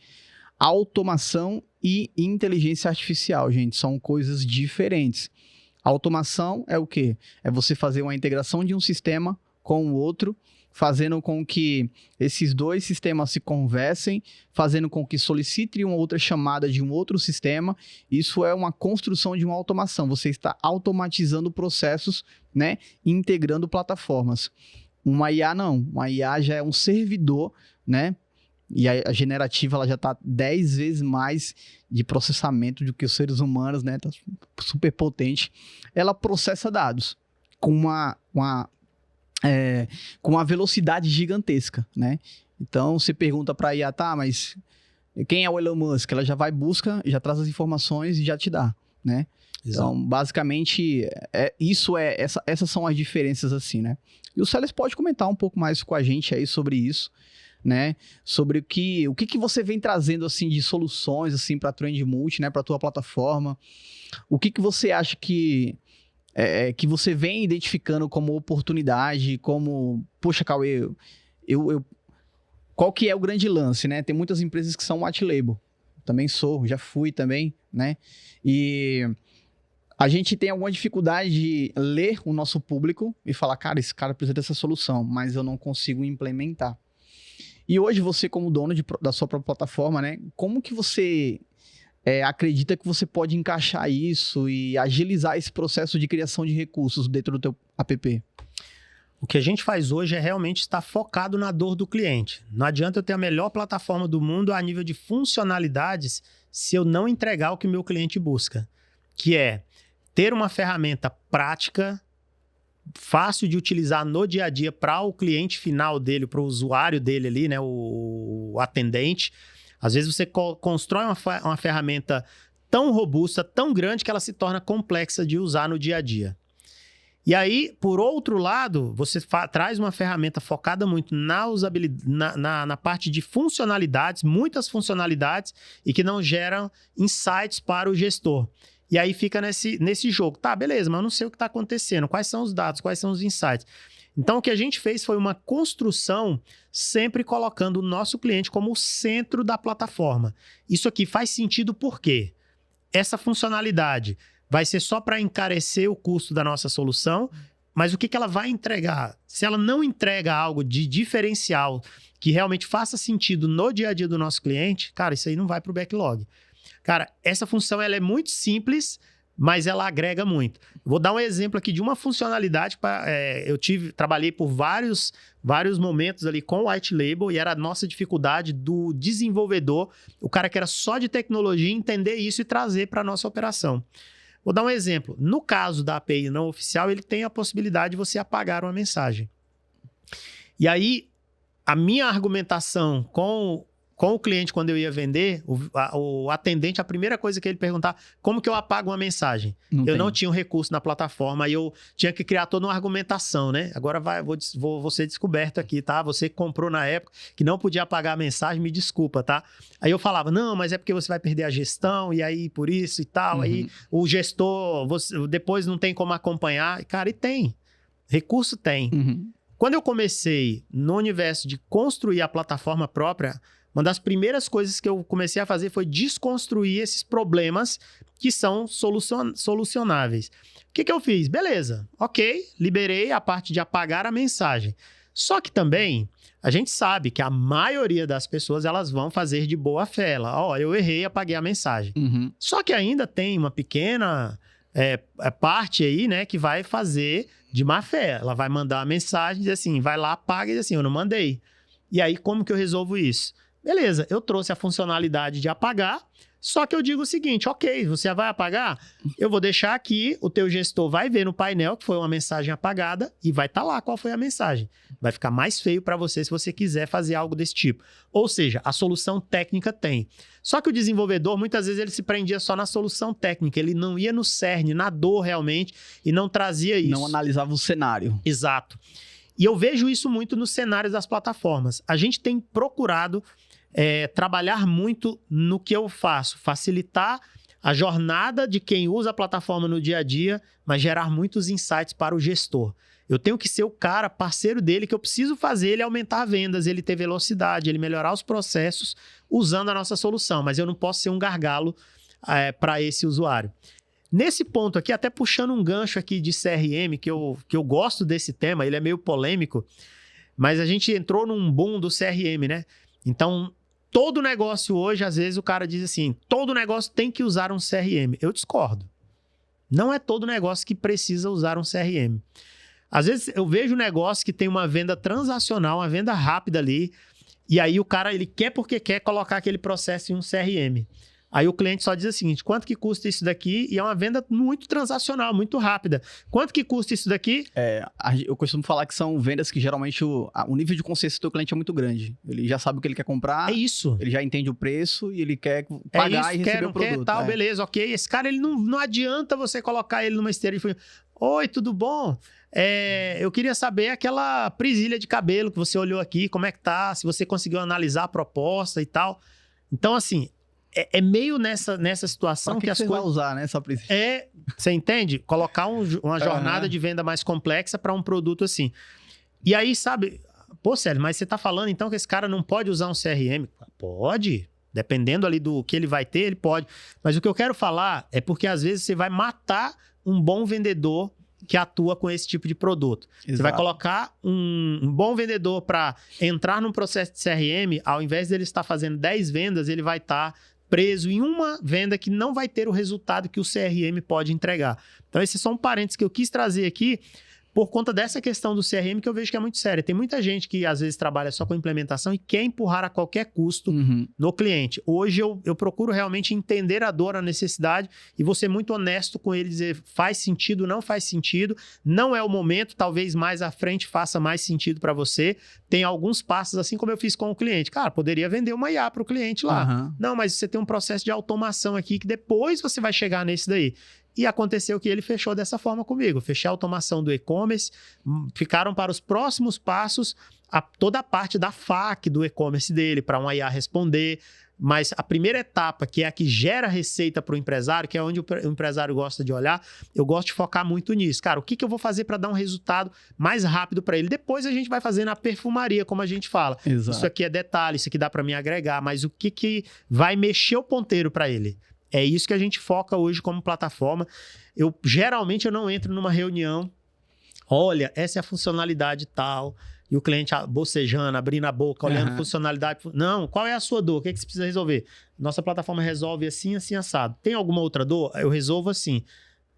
Automação e inteligência artificial, gente, são coisas diferentes. A automação é o quê? É você fazer uma integração de um sistema com o outro, fazendo com que esses dois sistemas se conversem, fazendo com que solicite uma outra chamada de um outro sistema. Isso é uma construção de uma automação. Você está automatizando processos, né? Integrando plataformas. Uma IA não. Uma IA já é um servidor, né? E a generativa ela já está 10 vezes mais de processamento do que os seres humanos, né? Tá super potente. Ela processa dados com uma velocidade gigantesca, né? Então, você pergunta para a IA, tá, mas quem é o Elon Musk? Ela já vai, busca, já traz as informações e já te dá, né? Exato. Então, basicamente, essas são as diferenças, assim, né? E o Celes pode comentar um pouco mais com a gente aí sobre isso, né? Sobre o que você vem trazendo, assim, de soluções, assim, para a Trend Multi, né? Para a tua plataforma. O que você acha que você vem identificando como oportunidade, como... Poxa, Cauê, qual que é o grande lance, né? Tem muitas empresas que são white label. Também já fui também, né? E a gente tem alguma dificuldade de ler o nosso público e falar, cara, esse cara precisa dessa solução, mas eu não consigo implementar. E hoje você, como dono da sua própria plataforma, né? Como que você... acredita que você pode encaixar isso e agilizar esse processo de criação de recursos dentro do teu app? O que a gente faz hoje é realmente estar focado na dor do cliente. Não adianta eu ter a melhor plataforma do mundo a nível de funcionalidades se eu não entregar o que o meu cliente busca, que é ter uma ferramenta prática, fácil de utilizar no dia a dia para o cliente final dele, para o usuário dele ali, né, o atendente. Às vezes você constrói uma ferramenta tão robusta, tão grande, que ela se torna complexa de usar no dia a dia. E aí, por outro lado, você traz uma ferramenta focada muito na usabilidade, na parte de funcionalidades, muitas funcionalidades, e que não geram insights para o gestor. E aí fica nesse jogo. Tá, beleza, mas eu não sei o que está acontecendo. Quais são os dados? Quais são os insights? Então, o que a gente fez foi uma construção sempre colocando o nosso cliente como o centro da plataforma. Isso aqui faz sentido por quê? Essa funcionalidade vai ser só para encarecer o custo da nossa solução, mas o que ela vai entregar? Se ela não entrega algo de diferencial que realmente faça sentido no dia a dia do nosso cliente, cara, isso aí não vai para o backlog. Cara, essa função ela é muito simples, mas ela agrega muito. Vou dar um exemplo aqui de uma funcionalidade. Eu trabalhei por vários momentos ali com o white label e era a nossa dificuldade do desenvolvedor, o cara que era só de tecnologia, entender isso e trazer para a nossa operação. Vou dar um exemplo. No caso da API não oficial, ele tem a possibilidade de você apagar uma mensagem. E aí, a minha argumentação com o cliente, quando eu ia vender, o atendente, a primeira coisa que ele perguntava, como que eu apago uma mensagem? Eu não tinha um recurso na plataforma, aí eu tinha que criar toda uma argumentação, né? Agora vou ser descoberto aqui, tá? Você que comprou na época, que não podia apagar a mensagem, me desculpa, tá? Aí eu falava, não, mas é porque você vai perder a gestão, e aí por isso e tal, aí o gestor, depois não tem como acompanhar. Cara, e tem. Recurso tem. Quando eu comecei no universo de construir a plataforma própria, uma das primeiras coisas que eu comecei a fazer foi desconstruir esses problemas que são solucionáveis. O que eu fiz? Beleza, ok, liberei a parte de apagar a mensagem. Só que também, a gente sabe que a maioria das pessoas, elas vão fazer de boa fé. Eu errei, apaguei a mensagem. Só que ainda tem uma pequena parte aí, né, que vai fazer de má fé. Ela vai mandar uma mensagem e dizer assim, vai lá, apaga e diz assim, eu não mandei. E aí, como que eu resolvo isso? Beleza, eu trouxe a funcionalidade de apagar, só que eu digo o seguinte, ok, você vai apagar? Eu vou deixar aqui, o teu gestor vai ver no painel que foi uma mensagem apagada e vai estar lá qual foi a mensagem. Vai ficar mais feio para você se você quiser fazer algo desse tipo. Ou seja, a solução técnica tem. Só que o desenvolvedor, muitas vezes, ele se prendia só na solução técnica, ele não ia no cerne, na dor realmente, e não trazia isso. Não analisava o cenário. Exato. E eu vejo isso muito nos cenários das plataformas. A gente tem procurado trabalhar muito no que eu faço, facilitar a jornada de quem usa a plataforma no dia a dia, mas gerar muitos insights para o gestor. Eu tenho que ser o cara, parceiro dele, que eu preciso fazer ele aumentar vendas, ele ter velocidade, ele melhorar os processos usando a nossa solução, mas eu não posso ser um gargalo para esse usuário. Nesse ponto aqui, até puxando um gancho aqui de CRM, que eu gosto desse tema, ele é meio polêmico, mas a gente entrou num boom do CRM, né? Então, todo negócio hoje, às vezes o cara diz assim, todo negócio tem que usar um CRM. Eu discordo. Não é todo negócio que precisa usar um CRM. Às vezes eu vejo um negócio que tem uma venda transacional, uma venda rápida ali, e aí o cara, ele quer porque quer colocar aquele processo em um CRM. Aí o cliente só diz o seguinte, quanto que custa isso daqui? E é uma venda muito transacional, muito rápida. Quanto que custa isso daqui? Eu costumo falar que são vendas que geralmente o nível de consciência do teu cliente é muito grande. Ele já sabe o que ele quer comprar. É isso. Ele já entende o preço e ele quer pagar e receber o produto. Tal, beleza, ok. Esse cara, ele não adianta você colocar ele numa esteira de... Oi, tudo bom? Eu queria saber aquela presilha de cabelo que você olhou aqui, como é que tá, se você conseguiu analisar a proposta e tal. Então, assim... É meio nessa situação que as coisas... vai usar, né, essa presilha? Você entende? Colocar uma jornada de venda mais complexa para um produto assim. E aí, sabe... Pô, Célio, mas você tá falando então que esse cara não pode usar um CRM? Pode. Dependendo ali do que ele vai ter, ele pode. Mas o que eu quero falar é porque às vezes você vai matar um bom vendedor que atua com esse tipo de produto. Exato. Você vai colocar um bom vendedor para entrar num processo de CRM, ao invés dele estar fazendo 10 vendas, ele vai estar preso em uma venda que não vai ter o resultado que o CRM pode entregar. Então, esse é só um parênteses que eu quis trazer aqui por conta dessa questão do CRM que eu vejo que é muito séria. Tem muita gente que às vezes trabalha só com implementação e quer empurrar a qualquer custo no cliente. Hoje eu procuro realmente entender a dor, a necessidade e vou ser muito honesto com ele, dizer faz sentido, não faz sentido, não é o momento, talvez mais à frente faça mais sentido para você. Tem alguns passos, assim como eu fiz com o cliente. Cara, poderia vender uma IA para o cliente lá. Não, mas você tem um processo de automação aqui que depois você vai chegar nesse daí. E aconteceu que ele fechou dessa forma comigo. Fechei a automação do e-commerce, ficaram para os próximos passos toda a parte da FAQ do e-commerce dele, para um IA responder. Mas a primeira etapa, que é a que gera receita para o empresário, que é onde o empresário gosta de olhar, eu gosto de focar muito nisso. Cara, o que eu vou fazer para dar um resultado mais rápido para ele? Depois a gente vai fazer na perfumaria, como a gente fala. Exato. Isso aqui é detalhe, isso aqui dá para mim agregar, mas o que vai mexer o ponteiro para ele? É isso que a gente foca hoje como plataforma. Geralmente eu não entro numa reunião, olha, essa é a funcionalidade tal, e o cliente bocejando, abrindo a boca, olhando funcionalidade. Não, qual é a sua dor? O que você precisa resolver? Nossa plataforma resolve assim, assim, assado. Tem alguma outra dor? Eu resolvo assim.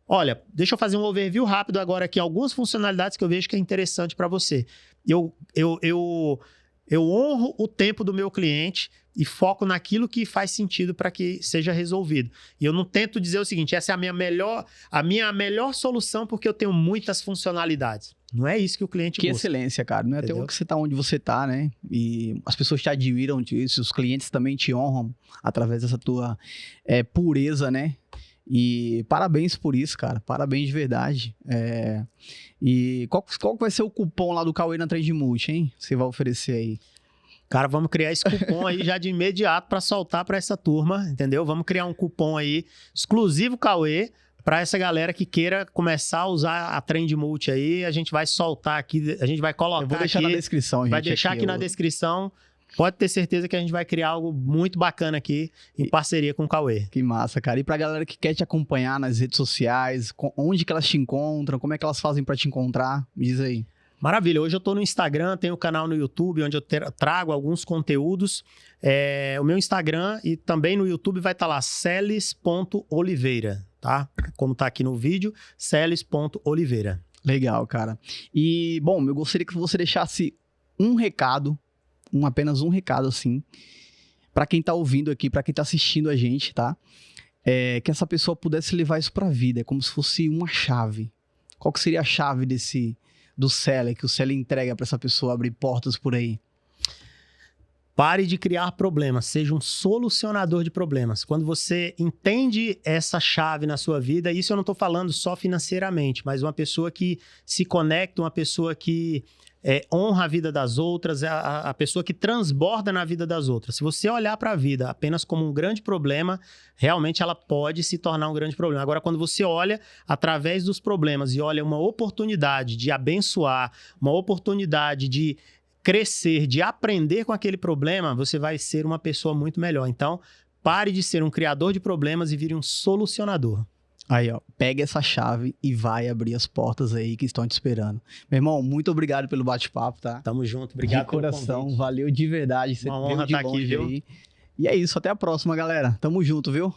Olha, deixa eu fazer um overview rápido agora aqui, algumas funcionalidades que eu vejo que é interessante para você. Eu honro o tempo do meu cliente e foco naquilo que faz sentido para que seja resolvido. E eu não tento dizer o seguinte, essa é a minha melhor solução porque eu tenho muitas funcionalidades. Não é isso que o cliente Que busca. excelência, cara. Não é Entendeu? até que você tá onde você tá, né? E as pessoas te admiram disso, os clientes também te honram através dessa tua pureza, né? E parabéns por isso, cara. Parabéns de verdade. E qual que vai ser o cupom lá do Cauê na Trend Multi, hein? Você vai oferecer aí? Cara, vamos criar esse cupom aí já de imediato para soltar para essa turma, entendeu? Vamos criar um cupom aí exclusivo Cauê para essa galera que queira começar a usar a Trend Multi aí. A gente vai soltar aqui, a gente vai colocar Eu vou deixar aqui, na descrição, gente. vai deixar aqui na descrição. Pode ter certeza que a gente vai criar algo muito bacana aqui em parceria com o Cauê. Que massa, cara. E pra galera que quer te acompanhar nas redes sociais, onde que elas te encontram, como é que elas fazem pra te encontrar? Me diz aí. Maravilha. Hoje eu tô no Instagram, tenho um canal no YouTube onde eu trago alguns conteúdos. O meu Instagram e também no YouTube vai estar lá, celes.oliveira, tá? Como tá aqui no vídeo, celes.oliveira. Legal, cara. E, bom, eu gostaria que você deixasse um recado, apenas um recado, assim, pra quem tá ouvindo aqui, pra quem tá assistindo a gente, tá? Que essa pessoa pudesse levar isso pra vida, é como se fosse uma chave. Qual que seria a chave do Seller, que o Seller entrega pra essa pessoa abrir portas por aí? Pare de criar problemas, seja um solucionador de problemas. Quando você entende essa chave na sua vida, isso eu não estou falando só financeiramente, mas uma pessoa que se conecta, uma pessoa que honra a vida das outras, a pessoa que transborda na vida das outras. Se você olhar para a vida apenas como um grande problema, realmente ela pode se tornar um grande problema. Agora, quando você olha através dos problemas e olha uma oportunidade de abençoar, uma oportunidade de crescer, de aprender com aquele problema, você vai ser uma pessoa muito melhor. Então, pare de ser um criador de problemas e vire um solucionador. Aí, ó, pega essa chave e vai abrir as portas aí que estão te esperando. Meu irmão, muito obrigado pelo bate-papo, tá? Tamo junto, obrigado de coração, pelo convite. valeu de verdade. Você Uma veio honra de estar aqui, longe viu? aí. E é isso, até a próxima, galera. Tamo junto, viu?